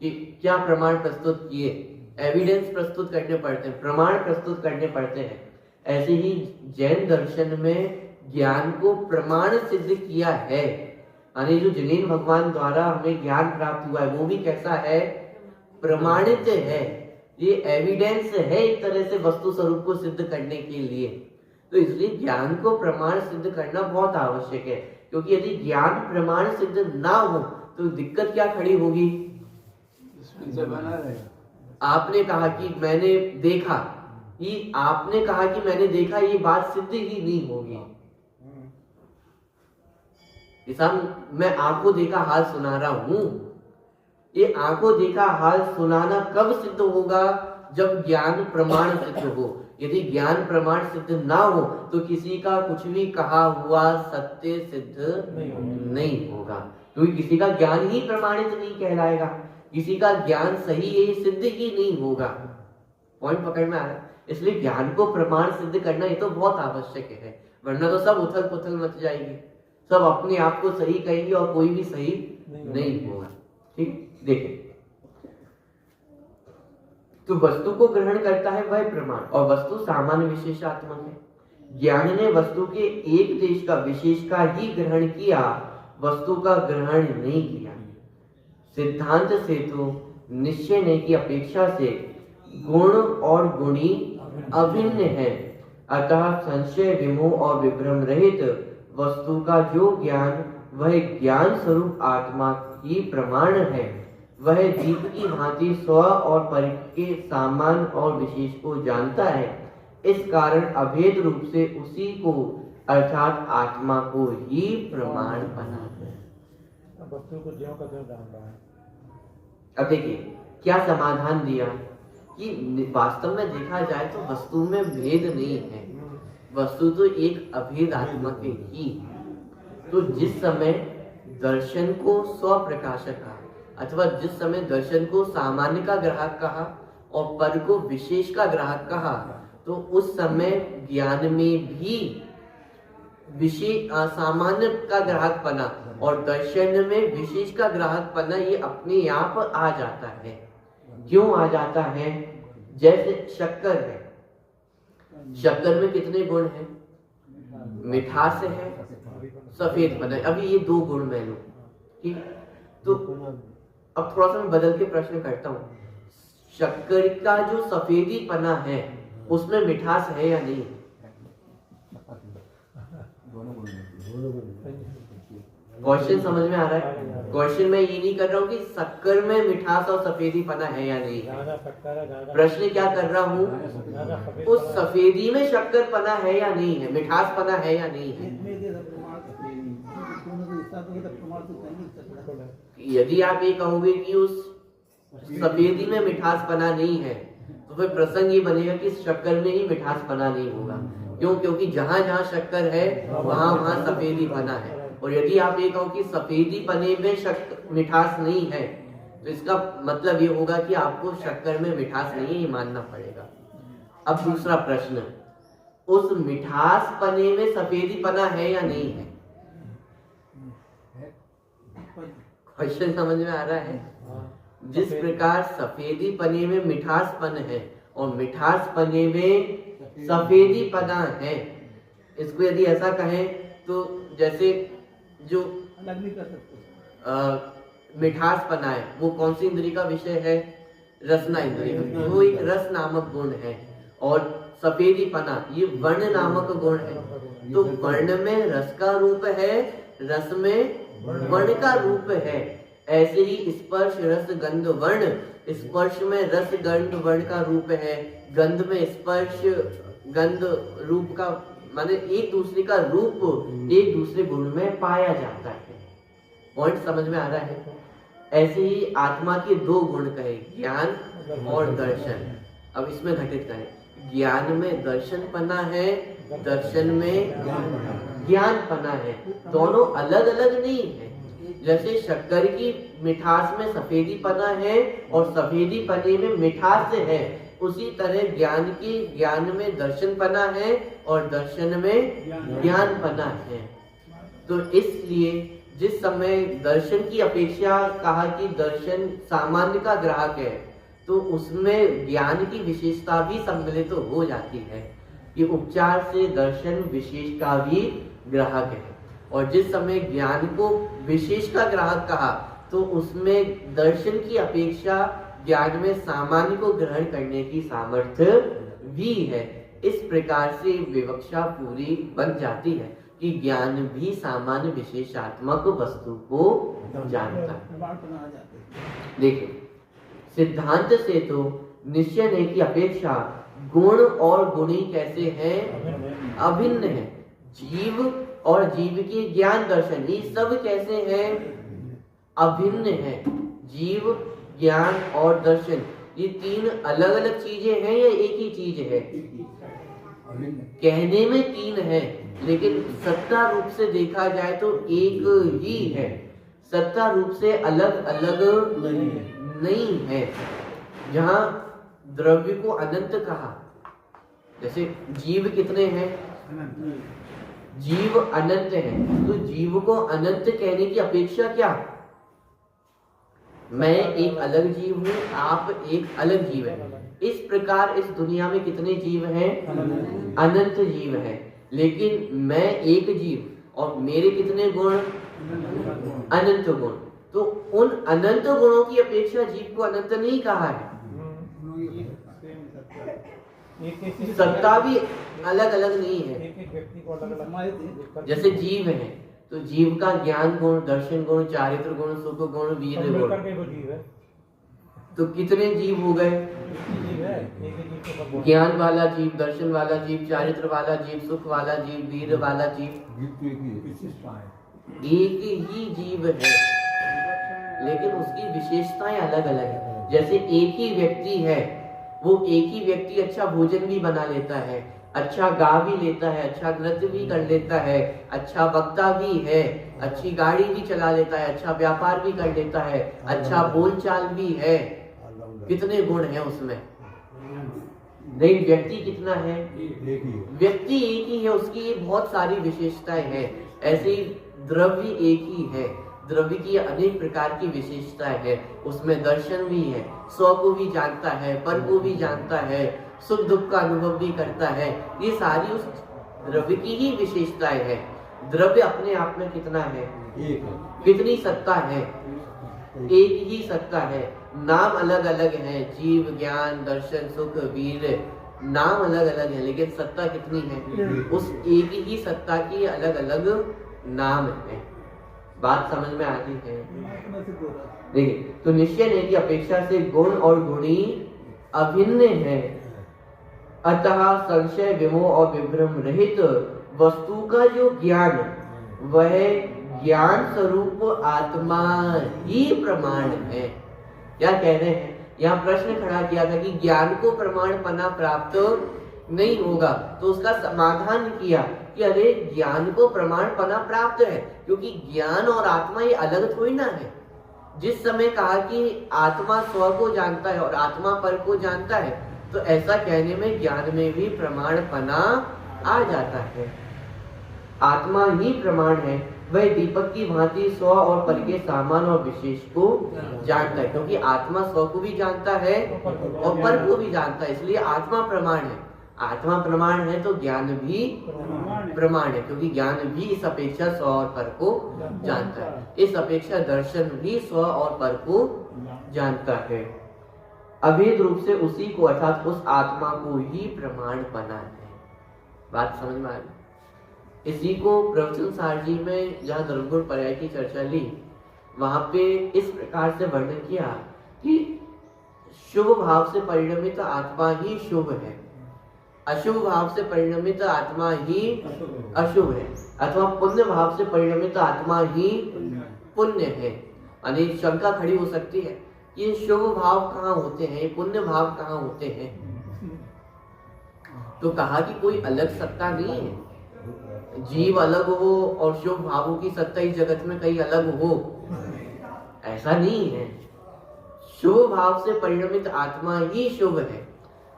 कि क्या प्रमाण प्रस्तुत किए, एविडेंस प्रस्तुत करने पड़ते हैं, प्रमाण प्रस्तुत करने पड़ते हैं। ऐसे ही जैन दर्शन में ज्ञान को प्रमाण सिद्ध किया है। यानी जो जिनेन्द्र भगवान द्वारा हमें ज्ञान प्राप्त हुआ है वो भी कैसा है? प्रमाणित है। ये एविडेंस है एक तरह से वस्तु स्वरूप को सिद्ध करने के लिए। तो इसलिए ज्ञान को प्रमाण सिद्ध करना बहुत आवश्यक है, क्योंकि यदि ज्ञान प्रमाण सिद्ध ना हो तो दिक्कत क्या खड़ी होगी? बना रहेगा। आपने कहा कि मैंने देखा, ये आपने कहा कि मैंने देखा, ये बात सिद्ध ही नहीं होगी। किसान मैं आंखों देखा हाल सुना रहा हूं, ये आंखों देखा हाल सुनाना कब सिद्ध होगा? जब ज्ञान प्रमाण सिद्ध हो। यदि ज्ञान प्रमाण सिद्ध ना हो तो किसी का कुछ भी कहा हुआ सत्य सिद्ध नहीं होगा, क्योंकि किसी का ज्ञान ही प्रमाणित नहीं कहलाएगा, किसी का ज्ञान सही है सिद्ध ही नहीं होगा। पॉइंट पकड़ में आ रहा है? इसलिए ज्ञान को प्रमाण सिद्ध करना ये तो बहुत आवश्यक है, वरना तो सब उथल पुथल मच जाएगी, सब अपने आप को सही कहेंगे और कोई भी सही नहीं होगा। ठीक, देखें तो वस्तु को ग्रहण करता है वह प्रमाण, और वस्तु सामान्य विशेषात्मक है। ज्ञान ने वस्तु के एक देश का विशेष का ही ग्रहण किया, वस्तु का ग्रहण नहीं किया। सिद्धांत से तो निश्चय ने की अपेक्षा से गुण और गुणी अभिन्न है, अतः संशय विमोह और विभ्रम रहित वस्तु का जो ज्ञान वह ज्ञान स्वरूप आत्मा ही प्रमाण है, वह दीप की भांति स्व और पर के सामान्य और विशेष को जानता है। इस कारण अभेद रूप से उसी को अर्थात आत्मा को ही प्रमाण बनाता है। वस्तु को ज्यों का त्यों जान रहा है। अब देखिए क्या समाधान दिया कि वास्तव में देखा जाए तो वस्तु में भेद नहीं है, वस्तु तो एक अभेद आत्मा के ही। तो जिस समय दर्शन को स्वप्रकाशक कहा अथवा जिस समय दर्शन को सामान्य का ग्राहक कहा और पर को विशेष का ग्राहक कहा, तो उस समय ज्ञान में भी विशेष सामान्य का ग्राहक बना और दर्शन में विशेष का ग्राहक बना, ये अपने आप आ जाता है। क्यों आ जाता है? जैसे शक्कर है, शक्कर में कितने गुण हैं? मिठास है, सफेद पना है। अभी ये दो गुण मैं लूं, ठीक। तो अब थोड़ा सा मैं बदल के प्रश्न करता हूँ, शक्कर का जो सफेदी पना है उसमें मिठास है या नहीं? क्वेश्चन समझ में आ रहा है? क्वेश्चन मैं ये नहीं कर रहा हूँ कि शक्कर में मिठास और सफेदी पना है या नहीं, प्रश्न क्या कर रहा हूँ, उस सफेदी में शक्कर पना है या नहीं है, मिठास पना है या नहीं है। यदि आप ये कहोगे कि उस सफेदी में मिठास पना नहीं है, तो फिर प्रसंग ये बनेगा कि शक्कर में ही मिठास पना नहीं होगा। क्यों? क्योंकि जहां जहां शक्कर है वहां वहां सफेदी पना है। और यदि आप ये कहो कि सफेदी पने में मिठास नहीं है, तो इसका मतलब ये होगा कि आपको शक्कर में मिठास नहीं है, ये मानना पड़ेगा। अब दूसरा प्रश्न, उस मिठास पने में सफेदी पना है या नहीं है? क्वेश्चन समझ में आ रहा है? जिस प्रकार सफेदी पने में मिठास पन है और मिठास पने में सफेदी पना है, इसको यदि ऐसा कहें तो जैसे जो अलग नहीं कर सकते। मिठास पना है वो कौन सी इंद्री का विषय है? रसना इंद्री का। वो एक रस नामक गुण है और सफेदी पना ये वर्ण नामक गुण है। तो वर्ण में रस का रूप है, रस में वर्ण का रूप है। ऐसे ही स्पर्श रस गंध वर्ण, स्पर्श में रस गंध वर्ण का रूप है, गंध में स्पर्श गंध रूप का, माने एक दूसरे का रूप एक दूसरे गुण में पाया जाता है। पॉइंट समझ में आ रहा है? ऐसे ही आत्मा के दो गुण कहे, ज्ञान और दर्शन। अब इसमें घटित करें, ज्ञान में दर्शन पना है, दर्शन में ज्ञान पना है। दोनों अलग अलग नहीं है। जैसे शक्कर की मिठास में सफेदी पना है और सफेदी पने में मिठास है, उसी तरह ज्ञान में दर्शन पना है और दर्शन में ज्ञान पना है। तो इसलिए जिस समय दर्शन की अपेक्षा कहा कि दर्शन सामान्य का ग्राहक है, तो उसमें ज्ञान की विशेषता भी सम्मिलित हो जाती है कि उपचार से दर्शन विशेष का भी ग्राहक है। और जिस समय ज्ञान को विशेष का ग्राहक कहा, तो उसमें दर्शन की अपेक्षा ज्ञान में सामान्य को ग्रहण करने की सामर्थ्य भी है। इस प्रकार से विवक्षा पूरी बन जाती है कि ज्ञान भी सामान्य विशेषात्मक वस्तु को जानता है। देखिए, सिद्धांत से तो निश्चय ने की अपेक्षा गुण और गुणी कैसे हैं? अभिन्न है। जीव और जीव के ज्ञान दर्शन ये सब कैसे हैं? अभिन्न है। जीव, ज्ञान और दर्शन ये तीन अलग अलग चीजें हैं या एक ही चीज है? कहने में तीन है, लेकिन सत्ता रूप से देखा जाए तो एक ही है। सत्ता रूप से अलग अलग नहीं है। जहां द्रव्य को अनंत कहा, जैसे जीव कितने हैं? जीव अनंत है। तो जीव को अनंत कहने की अपेक्षा क्या? मैं एक अलग जीव हूँ, आप एक अलग जीव है। इस प्रकार इस दुनिया में कितने जीव हैं? अनंत जीव हैं। लेकिन मैं एक जीव और मेरे कितने गुण? अनंत गुण। तो उन अनंत गुणों की अपेक्षा जीव को अनंत नहीं कहा है। सत्ता भी अलग अलग नहीं है। एक व्यक्ति को अलग अलग, जैसे जीव है तो जीव का ज्ञान गुण, दर्शन गुण, चारित्र गुण, सुख गुण, वीर गुण, तो कितने जीव हो गए? ज्ञान वाला जीव, दर्शन वाला जीव, चारित्र वाला जीव, सुख वाला जीव, वीर वाला जीव, एक ही जीव है, लेकिन उसकी विशेषताएं अलग अलग है। जैसे एक ही व्यक्ति है, वो एक ही व्यक्ति अच्छा भोजन भी बना लेता है, अच्छा गा भी लेता है, अच्छा नृत्य भी कर लेता है, अच्छा वक्ता भी है, अच्छी गाड़ी भी चला लेता है, अच्छा व्यापार भी कर लेता है, अच्छा बोलचाल भी है। कितने गुण हैं उसमें? नहीं, व्यक्ति कितना है? व्यक्ति एक ही है, उसकी बहुत सारी विशेषताएं हैं। ऐसे ही द्रव्य एक ही है, द्रव्य की अनेक प्रकार की विशेषताएं हैं। उसमें दर्शन भी है, स्व को भी जानता है, पर को भी जानता है, सुख दुख का अनुभव भी करता है। ये सारी उस द्रव्य की ही विशेषताएं हैं। द्रव्य अपने आप में कितना है? कितनी सत्ता है? एक ही सत्ता है। नाम अलग अलग हैं, जीव, ज्ञान, दर्शन, सुख, वीर, नाम अलग अलग है, लेकिन सत्ता कितनी है? उस एक ही सत्ता की अलग अलग नाम है। बात समझ में आती है? देखिए, तो निश्चय ने की अपेक्षा से गुण और गुणी अभिन्न है। अतः संशय, विमोह और विभ्रम रहित वस्तु का जो ज्ञान, वह ज्ञान स्वरूप आत्मा ही प्रमाण है। क्या कह रहे हैं? यहाँ प्रश्न खड़ा किया था कि ज्ञान को प्रमाणपना प्राप्त नहीं होगा, तो उसका समाधान किया कि अरे ज्ञान को प्रमाणपना प्राप्त है, क्योंकि ज्ञान और आत्मा ये अलग थोड़ी ना है। जिस समय कहा कि आत्मा स्व को जानता है और आत्मा पर को जानता है, तो ऐसा कहने में ज्ञान में भी प्रमाणपना आ जाता है। आत्मा ही प्रमाण है, वह दीपक की भांति स्व और पर के सामान और विशेष को जानता है, क्योंकि आत्मा स्व को भी जानता है और पर को भी जानता है, इसलिए आत्मा प्रमाण है। आत्मा प्रमाण है तो ज्ञान भी प्रमाण है, क्योंकि ज्ञान भी इस अपेक्षा स्व और पर को जानता है। इस अपेक्षा दर्शन भी स्व और पर को जानता है। अभेद रूप से उसी को अर्थात उस आत्मा को ही प्रमाण बना है। बात समझ में आ गई? इसी को प्रवचन सार जी में जहाँ धर्मगुण पर्याय की चर्चा ली, वहां पे इस प्रकार से वर्णन किया कि शुभ भाव से परिणमित आत्मा ही शुभ है, अशुभ भाव से परिणमित आत्मा ही अशुभ है, अथवा पुण्य भाव से परिणमित आत्मा ही पुण्य है। यानी शंका खड़ी हो सकती है ये शुभ भाव कहाँ होते हैं, पुण्य भाव कहाँ होते हैं? तो कहा कि कोई अलग सत्ता नहीं है, जीव अलग हो और शुभ भावों की सत्ता इस जगत में कहीं अलग हो, ऐसा नहीं है। शुभ भाव से परिणमित आत्मा ही शुभ है,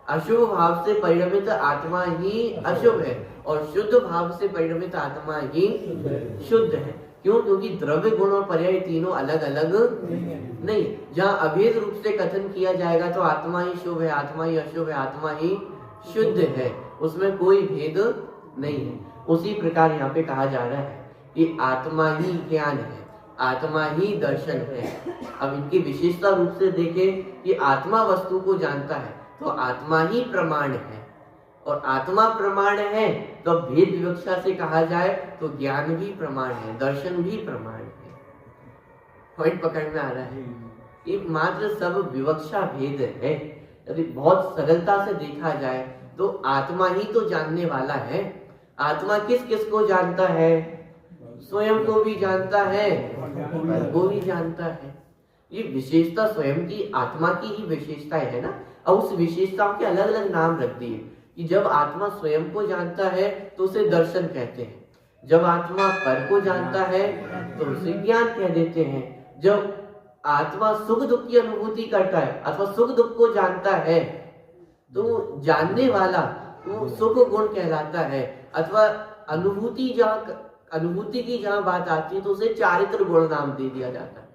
अशुभ भाव से परिणमित आत्मा ही अशुभ है, और शुद्ध भाव से परिणमित आत्मा ही शुद्ध है। क्यों? क्योंकि द्रव्य गुण और पर्याय तीनों अलग अलग नहीं। जहाँ अभेद रूप से कथन किया जाएगा तो आत्मा ही शुभ है, आत्मा ही अशुभ है, आत्मा ही शुद्ध है, उसमें कोई भेद नहीं है। उसी प्रकार यहाँ पे कहा जा रहा है कि आत्मा ही ज्ञान है, आत्मा ही दर्शन है। अब इनकी विशेषता रूप से देखें कि आत्मा वस्तु को जानता है तो आत्मा ही प्रमाण है, और आत्मा प्रमाण है तो भेद विवक्षा से कहा जाए तो ज्ञान भी प्रमाण है, दर्शन भी प्रमाण है। पॉइंट पकड़ में आ रहा है? ये मात्र सब विवक्षा भेद है। यदि बहुत सरलता से देखा जाए तो आत्मा ही तो जानने वाला है। आत्मा किस किस को जानता है? स्वयं को भी जानता है, पर को भी जानता है। ये विशेषता स्वयं की आत्मा की ही विशेषताएं है ना। अब उस विशेषताओं के अलग अलग नाम रख दिए कि जब आत्मा स्वयं को जानता है तो उसे दर्शन कहते हैं, जब आत्मा पर को जानता है तो उसे ज्ञान कह देते हैं, जब आत्मा सुख दुख की अनुभूति करता है अथवा सुख दुख को जानता है तो जानने वाला वो सुख गुण कहलाता है, अथवा अनुभूति की जहाँ बात आती है तो उसे चारित्र गुण नाम दे दिया जाता है।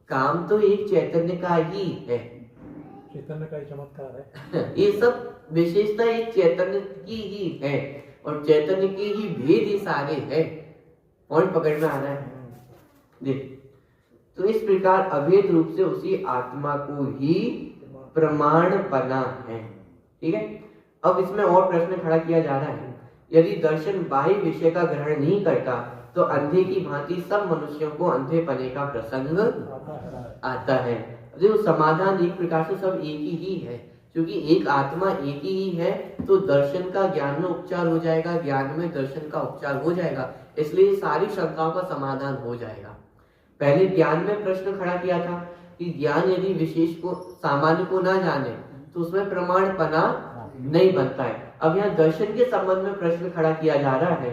काम तो एक चैतन्य का ही है, चैतन्य का ही चमत्कार है। ये सब विशेषता एक चैतन्य की ही है, और चैतन्य के ही भेद ये सारे हैं। पॉइंट पकड़ में आ रहा है? देख, तो इस प्रकार अभेद रूप से उसी आत्मा को ही प्रमाण बना है। ठीक है। अब इसमें और प्रश्न खड़ा किया जा रहा है, यदि दर्शन बाह्य विषय का ग्रहण नहीं करता तो अंधे की भांति सब मनुष्यों को अंधेपने का प्रसंग आता है। देखो, समाधान एक प्रकार से सब एक ही है, क्योंकि एक आत्मा एक ही है तो दर्शन का ज्ञान में उपचार हो जाएगा, ज्ञान में दर्शन का उपचार हो जाएगा, इसलिए सारी शंकाओं का समाधान हो जाएगा। पहले ज्ञान में प्रश्न खड़ा किया था कि ज्ञान यदि विशेष को सामान्य को ना जाने तो उसमें प्रमाणपना नहीं बनता है। अब यहाँ दर्शन के संबंध में प्रश्न खड़ा किया जा रहा है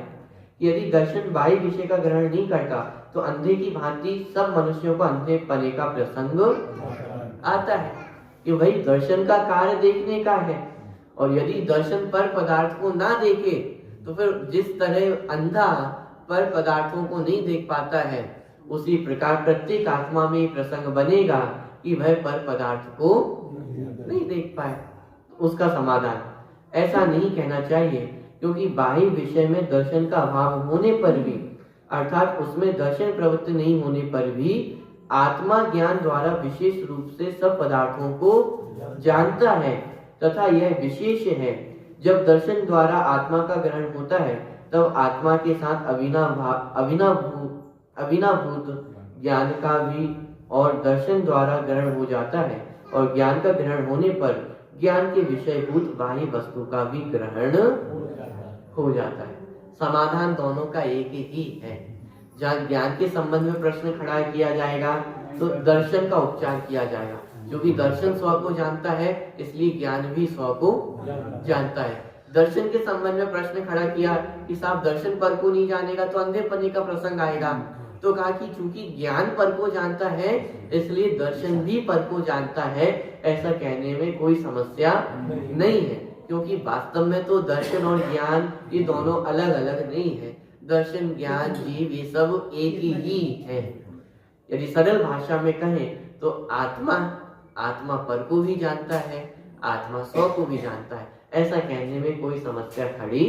कि यदि दर्शन बाह्य विषय का ग्रहण नहीं करता तो अंधे की भांति सब मनुष्यों को अंधेपने का प्रसंग आता है कि भाई दर्शन का कार्य देखने का है, और यदि दर्शन पर पदार्थ को ना देखे तो फिर जिस तरह अंधा पर पदार्थों को नहीं देख पाता है, उसी प्रकार प्रत्येक आत्मा में प्रसंग बनेगा कि वह पर पदार्थ को नहीं देख पाए। उसका समाधान ऐसा नहीं कहना चाहिए, क्योंकि बाह्य विषय में दर्शन का अभाव होने पर भी, अर्थात उसमें दर्शन प्रवृत्ति नहीं होने पर भी आत्मा ज्ञान द्वारा विशेष रूप से सब पदार्थों को जानता है, तथा यह विशेष है। जब दर्शन द्वारा आत्मा का ग्रहण होता है तब आत्मा के साथ अविनाभूत ज्ञान का भी और दर्शन द्वारा ग्रहण हो जाता है, और ज्ञान का ग्रहण होने पर ज्ञान के विषयभूत बाह्य वस्तु का भी ग्रहण हो जाता है। समाधान दोनों का एक ही है। जहाँ ज्ञान के संबंध में प्रश्न खड़ा किया जाएगा तो दर्शन का उपचार किया जाएगा, क्योंकि दर्शन स्व को जानता है इसलिए ज्ञान भी स्व को जानता है। दर्शन के संबंध में प्रश्न खड़ा किया कि साहब दर्शन पर को नहीं जानेगा तो अंधेपने का प्रसंग आएगा, तो कहा कि चूंकि ज्ञान पर को जानता है इसलिए दर्शन भी पर को जानता है। ऐसा कहने में कोई समस्या नहीं है, क्योंकि वास्तव में तो दर्शन और ज्ञान ये दोनों अलग अलग नहीं है। दर्शन ज्ञान जीव ये सब एक ही है। यदि सरल भाषा में कहें तो आत्मा पर को भी जानता है, आत्मा स्व को भी जानता है। ऐसा कहने में कोई समस्या खड़ी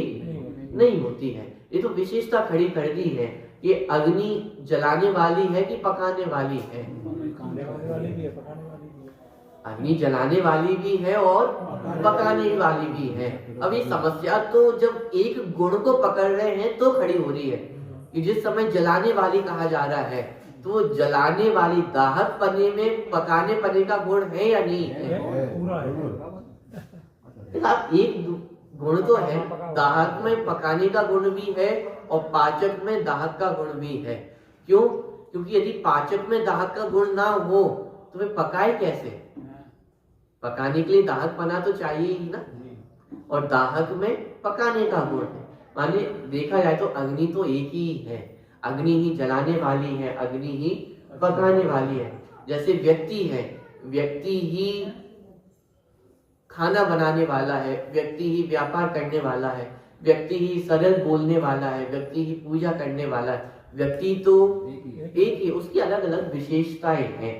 नहीं होती है। ये तो विशेषता खड़ी कर दी है। ये अग्नि जलाने वाली है कि पकाने वाली है? जलाने वाली भी है, पकाने वाली भी है। अग्नि जलाने वाली भी है और पकाने वाली भी है। अब ये समस्या तो जब एक गुण को पकड़ रहे हैं तो खड़ी हो रही है कि जिस समय जलाने वाली कहा जा रहा है तो जलाने वाली दाहक पने में पकाने पने का गुण है या नहीं है? पूरा है। आप एक गुण तो है, दाहक में पकाने का गुण भी है और पाचक में दाहक का गुण भी है। क्यों? क्योंकि यदि पाचक में दाहक का गुण ना हो तो वे पकाए कैसे? पकाने के लिए दाहक पना तो चाहिए ही ना, और दाहक में पकाने का गुण है। माने देखा जाए तो अग्नि तो एक ही है, अग्नि ही जलाने वाली है, अग्नि ही पकाने वाली है। जैसे व्यक्ति है, व्यक्ति ही खाना बनाने वाला है, व्यक्ति ही व्यापार करने वाला है, व्यक्ति ही सरल बोलने वाला है, व्यक्ति ही पूजा करने वाला है। व्यक्ति तो एक ही, उसकी अलग अलग विशेषताएं हैं।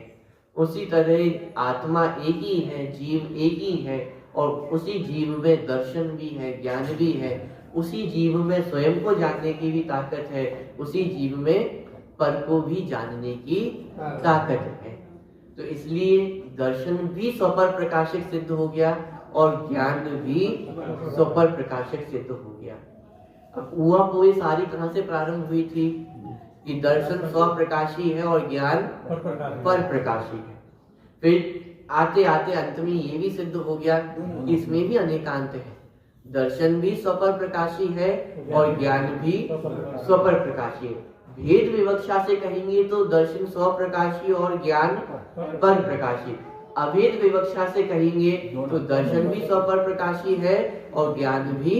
उसी तरह आत्मा एक ही है, जीव एक ही है, और उसी जीव में दर्शन भी है, ज्ञान भी है। उसी जीव में स्वयं को जानने की भी ताकत है, उसी जीव में पर को भी जानने की ताकत है। तो इसलिए दर्शन भी स्वपर प्रकाशक सिद्ध हो गया और ज्ञान भी स्वपर प्रकाशक सिद्ध हो गया। अब ऊहापोह सारी कहां से प्रारंभ हुई थी कि दर्शन स्वप्रकाशी है और ज्ञान पर प्रकाशी है। फिर आते आते अंत में ये भी सिद्ध हो गया कि इसमें भी अनेकांत है। दर्शन भी स्वपर प्रकाशी है और ज्ञान भी स्वपर प्रकाशी है। भेद विवक्षा से कहेंगे तो दर्शन स्वप्रकाशी और ज्ञान पर प्रकाशी। अभेद विवक्षा से कहेंगे तो दर्शन भी स्वपर प्रकाशी है और ज्ञान भी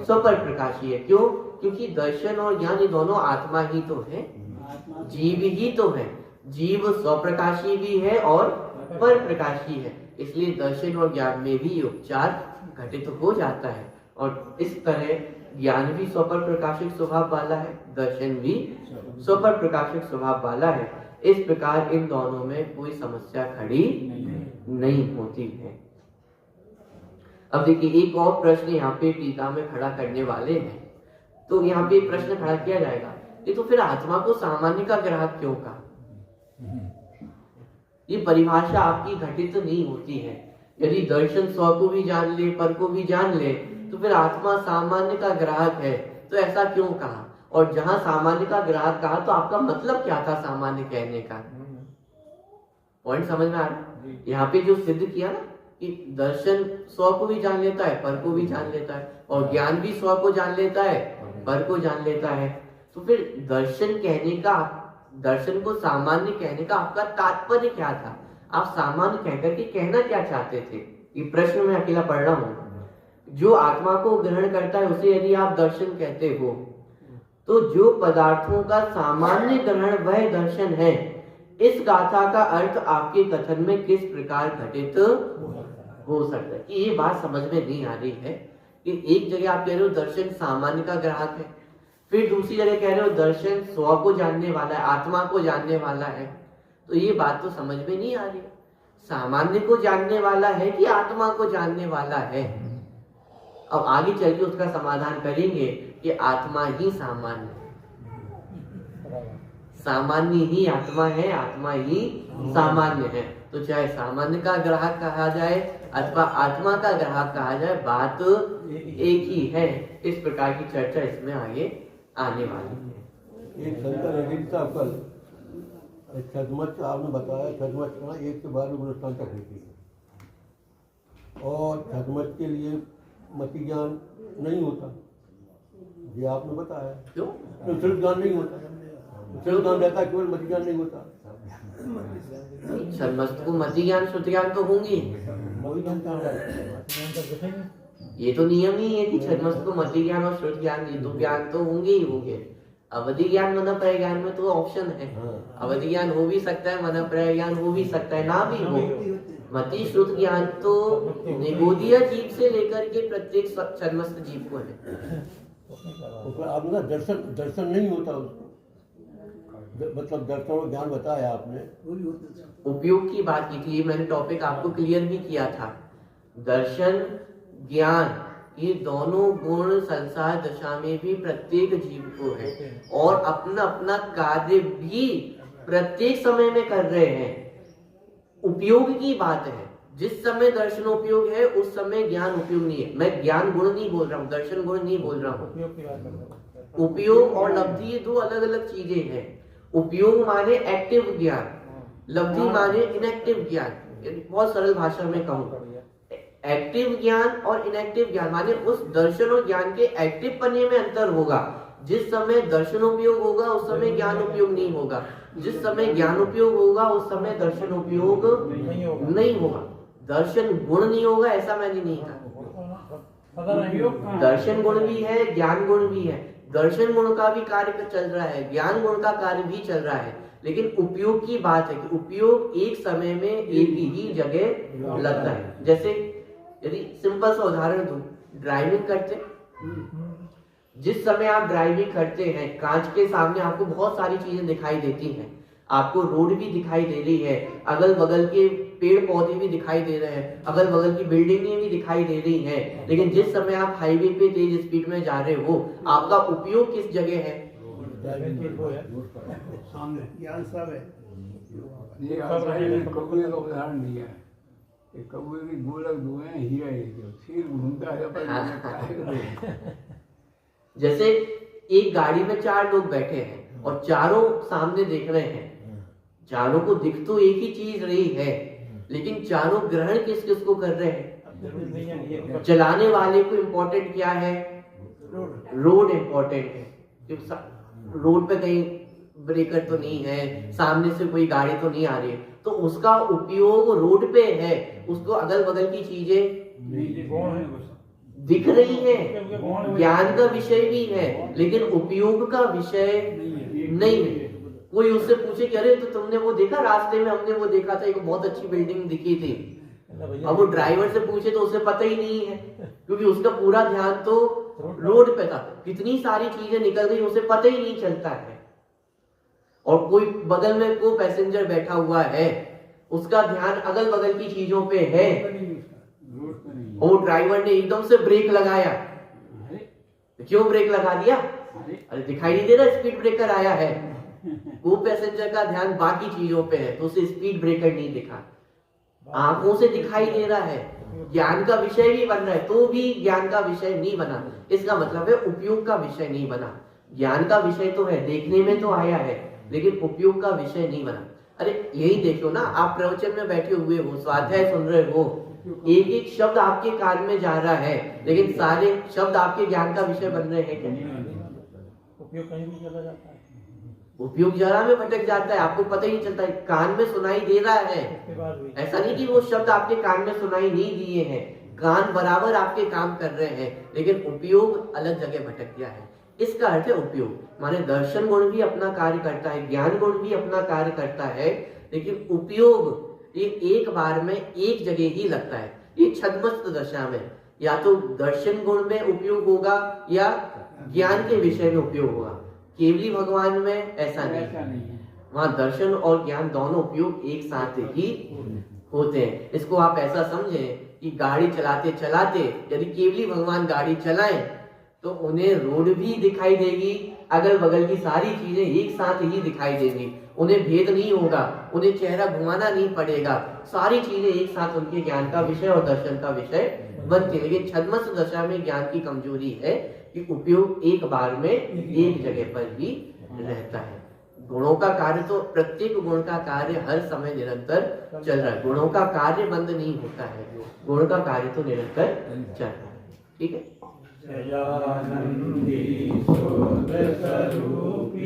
स्वपर प्रकाशी है। क्यों? क्योंकि दर्शन और ज्ञान ये दोनों आत्मा ही तो है, जीव ही तो है। जीव स्वप्रकाशी भी है और पर प्रकाशी है, इसलिए दर्शन और ज्ञान में भी उपचार घटित हो जाता है। और इस तरह ज्ञान भी स्वपर प्रकाशिक स्वभाव वाला है, दर्शन भी स्वपर प्रकाशिक स्वभाव वाला है। इस प्रकार इन दोनों में कोई समस्या खड़ी नहीं होती है। अब देखिए एक और प्रश्न यहाँ पे टीका में खड़ा करने वाले हैं। तो यहाँ पे प्रश्न खड़ा किया जाएगा कि तो फिर आत्मा को सामान्य का ग्राहक क्यों कहा? ये परिभाषा आपकी घटित नहीं होती है। यदि दर्शन स्व को भी जान ले, पर को भी जान ले, तो फिर आत्मा सामान्य का ग्राहक है, तो ऐसा क्यों कहा? और जहां सामान्य का ग्राहक कहा तो आपका मतलब क्या था सामान्य कहने का? पॉइंट समझ में आ रहा? यहाँ पे जो सिद्ध किया ना कि दर्शन स्व को भी जान लेता है, पर को भी जान लेता है, और ज्ञान भी स्व को जान लेता है, पर को जान लेता है। तो फिर दर्शन कहने का, दर्शन को सामान्य कहने का आपका तात्पर्य क्या था? आप सामान्य कहकर के कहना क्या चाहते थे? ये प्रश्न मैं अकेला पढ़ रहा हूं। जो आत्मा को ग्रहण करता है उसे यदि आप दर्शन कहते हो, तो जो पदार्थों का सामान्य ग्रहण वह दर्शन है। इस गाथा का अर्थ आपके कथन में किस प्रकार घटित हो सकता है? कि ये बात समझ में नहीं आ रही है कि एक जगह आप कह रहे हो दर्शन सामान्य का ग्राहक है, फिर दूसरी जगह कह रहे हो दर्शन स्व को जानने वाला है, आत्मा को जानने वाला है। तो ये बात तो समझ में नहीं आ रही। सामान्य को जानने वाला है कि आत्मा को जानने वाला है? अब आगे चल के उसका समाधान करेंगे कि आत्मा ही सामान्य है, सामान्य ही आत्मा है, आत्मा ही सामान्य है। तो चाहे सामान्य का ग्राहक कहा जाए अथवा आत्मा का ग्राहक कहा जाए, बात एक ही है। इस प्रकार की चर्चा इसमें आगे आने वाली है। एक शंकर अजीत साहब कल छदमत आपने बताया, छदमत का 1 से 12 गुणस्थान तक होती है और छदमत के लिए मति ज्ञान नहीं होता, ये आपने बताया। क्यों? तो सिर्फ ज्ञान नहीं होता, सिर्फ ज्ञान रहता है, केवल मति ज्ञान नहीं होता। छद्मस्त को मति ज्ञान श्रुति ज्ञान तो होंगी। वही ज्ञान कहाँ है? ज्ञान तो दिखे नहीं। ये तो नियम ही है कि छद्मस्त को मति ज्ञान और श्रुति ज्ञान, ये दो ज्ञान तो होंगे ही होंगे। अवधि ज्ञान मन प्रय ज्ञान में तो ऑप्शन है, अवधि ज्ञान हो भी सकता है, मन प्रय ज्ञान हो भी सकता है, ना भी हो। मति श्रुत ज्ञान तो निगोदिया जीव से लेकर के प्रत्येक छद्मस्त जीव को है। आपने दर्शन दर्शन नहीं होता उसको, मतलब दर्शन और ज्ञान बताया आपने। उपयोग की बात की थी, मैंने टॉपिक आपको क्लियर भी किया था। दर्शन ज्ञान ये दोनों गुण संसार दशा में भी प्रत्येक जीव को है, और अपना अपना कार्य भी प्रत्येक समय में कर रहे हैं। उपयोग की बात है, जिस समय दर्शन उपयोग है उस समय ज्ञान उपयोग नहीं है। मैं ज्ञान गुण नहीं बोल रहा हूँ, दर्शन गुण नहीं बोल रहा हूँ। उपयोग की बात कर रहे हैं। उपयोग और लब्धि ये दो अलग अलग चीजें हैं। उपयोग माने एक्टिव ज्ञान, लब्धि माने इनएक्टिव ज्ञान। बहुत सरल भाषा में कहूँ, एक्टिव ज्ञान और इनएक्टिव ज्ञान माने उस दर्शन और ज्ञान के एक्टिव पन्ने में अंतर होगा। जिस समय दर्शन उपयोग होगा उस समय ज्ञान उपयोग नहीं होगा, जिस समय ज्ञान उपयोग होगा उस समय दर्शन उपयोग नहीं होगा। दर्शन गुण नहीं होगा ऐसा मैंने नहीं कहा। दर्शन गुण भी है, ज्ञान गुण भी है। दर्शन गुण का भी कार्य चल रहा है, ज्ञान गुण का कार्य भी चल रहा है, लेकिन उपयोग की बात है कि उपयोग एक समय में एक ही जगह लगता है। जैसे यदि सिंपल सा उदाहरण दूं, ड्राइविंग करते, जिस समय आप ड्राइविंग करते हैं कांच के सामने आपको बहुत सारी चीजें दिखाई देती हैं। आपको रोड भी दिखाई दे रही है, अगल बगल के पेड़ पौधे भी दिखाई दे रहे हैं, अगल बगल की बिल्डिंगें भी दिखाई दे रही हैं। लेकिन जिस समय आप हाईवे पे तेज स्पीड में जा रहे हो, आपका उपयोग किस जगह है? ज्ञान सब है। ये आपने कौवे का उदाहरण दिया है कि कौवे की गोलक दुआएं हीरा है, जो सिर घूमता है पर जैसे एक गाड़ी में 4 लोग बैठे हैं और चारों सामने देख रहे हैं, चारों को दिख तो एक ही चीज रही है, लेकिन चारों ग्रहण किस किस को कर रहे हैं? चलाने वाले को इम्पोर्टेंट क्या है? रोड इम्पोर्टेंट है। रोड पे कहीं ब्रेकर तो नहीं है, सामने से कोई गाड़ी तो नहीं आ रही है, तो उसका उपयोग रोड पे है। उसको अगल बगल की चीजें दिख रही है, ज्ञान का विषय भी है, लेकिन उपयोग का विषय नहीं है। कोई उससे पूछे कि अरे तो तुमने वो देखा, रास्ते में हमने वो देखा था, एक बहुत अच्छी बिल्डिंग दिखी थी। अब वो ड्राइवर से पूछे तो उसे पता ही नहीं है, क्योंकि उसका पूरा ध्यान तो रोड पे था। कितनी सारी चीजें निकल गई उसे पता ही नहीं चलता है। और कोई बगल में को पैसेंजर बैठा हुआ है, उसका ध्यान अगल बगल की चीजों पे है, और ड्राइवर ने एकदम से ब्रेक लगाया। क्यों ब्रेक लगा दिया? अरे दिखाई नहीं दे रहा स्पीड ब्रेकर आया है। वो पैसेंजर का ध्यान बाकी चीजों पे है, तो उसे स्पीड ब्रेकर नहीं दिखा। आंखों से दिखाई दे रहा है, ज्ञान का विषय भी बन रहा है, तो भी ज्ञान का विषय नहीं बना। इसका मतलब है उपयोग का विषय नहीं बना। ज्ञान का विषय तो है, देखने में तो आया है, लेकिन उपयोग का विषय नहीं बना। अरे यही देखो ना, आप प्रवचन में बैठे हुए हो, स्वाध्याय सुन रहे हो, एक एक शब्द आपके कान में जा रहा है, लेकिन सारे शब्द आपके ज्ञान का विषय बन रहे हैं क्या? उपयोग कहीं भी चला जाता है, उपयोग जरा में भटक जाता है, आपको पता ही नहीं चलता है। कान में सुनाई दे रहा है, ऐसा नहीं कि वो शब्द आपके कान में सुनाई नहीं दिए हैं, कान बराबर आपके काम कर रहे हैं, लेकिन उपयोग अलग जगह भटक गया है। इसका अर्थ है उपयोग माने दर्शन गुण भी अपना कार्य करता है, ज्ञान गुण भी अपना कार्य करता है, लेकिन उपयोग ये एक बार में एक जगह ही लगता है। ये छद्मस्त दशा में या तो दर्शन गुण में उपयोग होगा या ज्ञान के विषय में उपयोग होगा। केवली भगवान में ऐसा नहीं है, वहां दर्शन और ज्ञान दोनों उपयोग एक साथ ही होते हैं। इसको आप ऐसा समझें कि गाड़ी चलाते चलाते यदि केवली भगवान गाड़ी चलाएं तो उन्हें रोड भी दिखाई देगी, अगल बगल की सारी चीजें एक साथ ही दिखाई देंगी, उन्हें भेद नहीं होगा, उन्हें चेहरा घुमाना नहीं पड़ेगा, सारी चीजें एक साथ उनके ज्ञान का विषय और दर्शन का विषय बनती है। लेकिन छद्मस्त दशा में ज्ञान की कमजोरी है कि उपयोग एक बार में एक जगह पर ही रहता है। गुणों का कार्य तो प्रत्येक गुण का कार्य हर समय निरंतर चल रहा है, गुणों का कार्य बंद नहीं होता है, गुण का कार्य तो निरंतर चल रहा है। ठीक है। जयानंदी शुद्ध स्वरूपी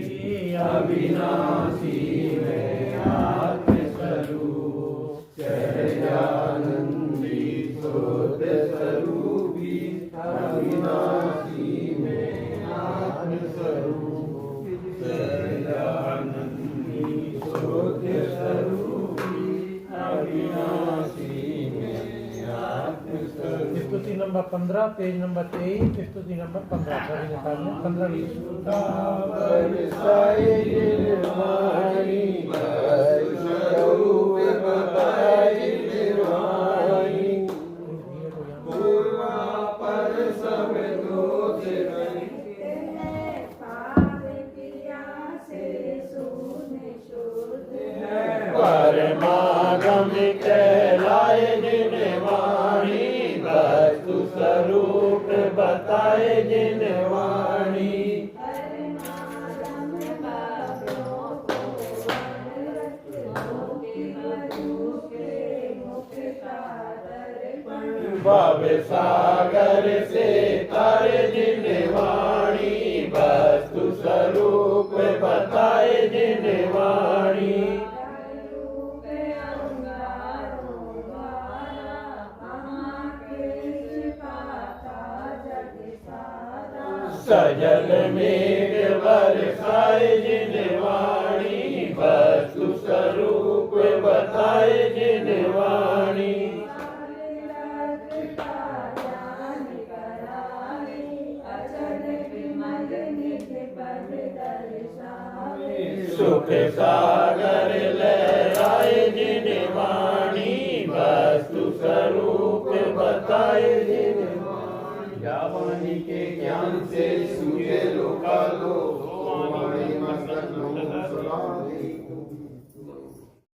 अविनाशी में आत्म स्वरूप जयानंदी शुद्ध स्वरूपी अविनाशी में आत्म स्वरूप जयानंदी शुद्ध स्वरूपी अविनाशी में आत्म स्वरूप। स्तुति नंबर 15 पेज नंबर 23 स्तुति नंबर 15 सभी निकाल लें 15 परमागम कहलाए जिन वाणी वस्तु स्वरूप बताए जिन वाणी भव सागर से तारे जिन वाणी वस्तु स्वरूप बताए जिन वाणी सजल मेघ बरसाए जिन वाणी वस्तु स्वरूप बताए जिन वाणी सुख सागर लहराए जिन वाणी वस्तु स्वरूप बताए जिन वाणी के ज्ञान से सूझे लोका लो वाणी मस्तक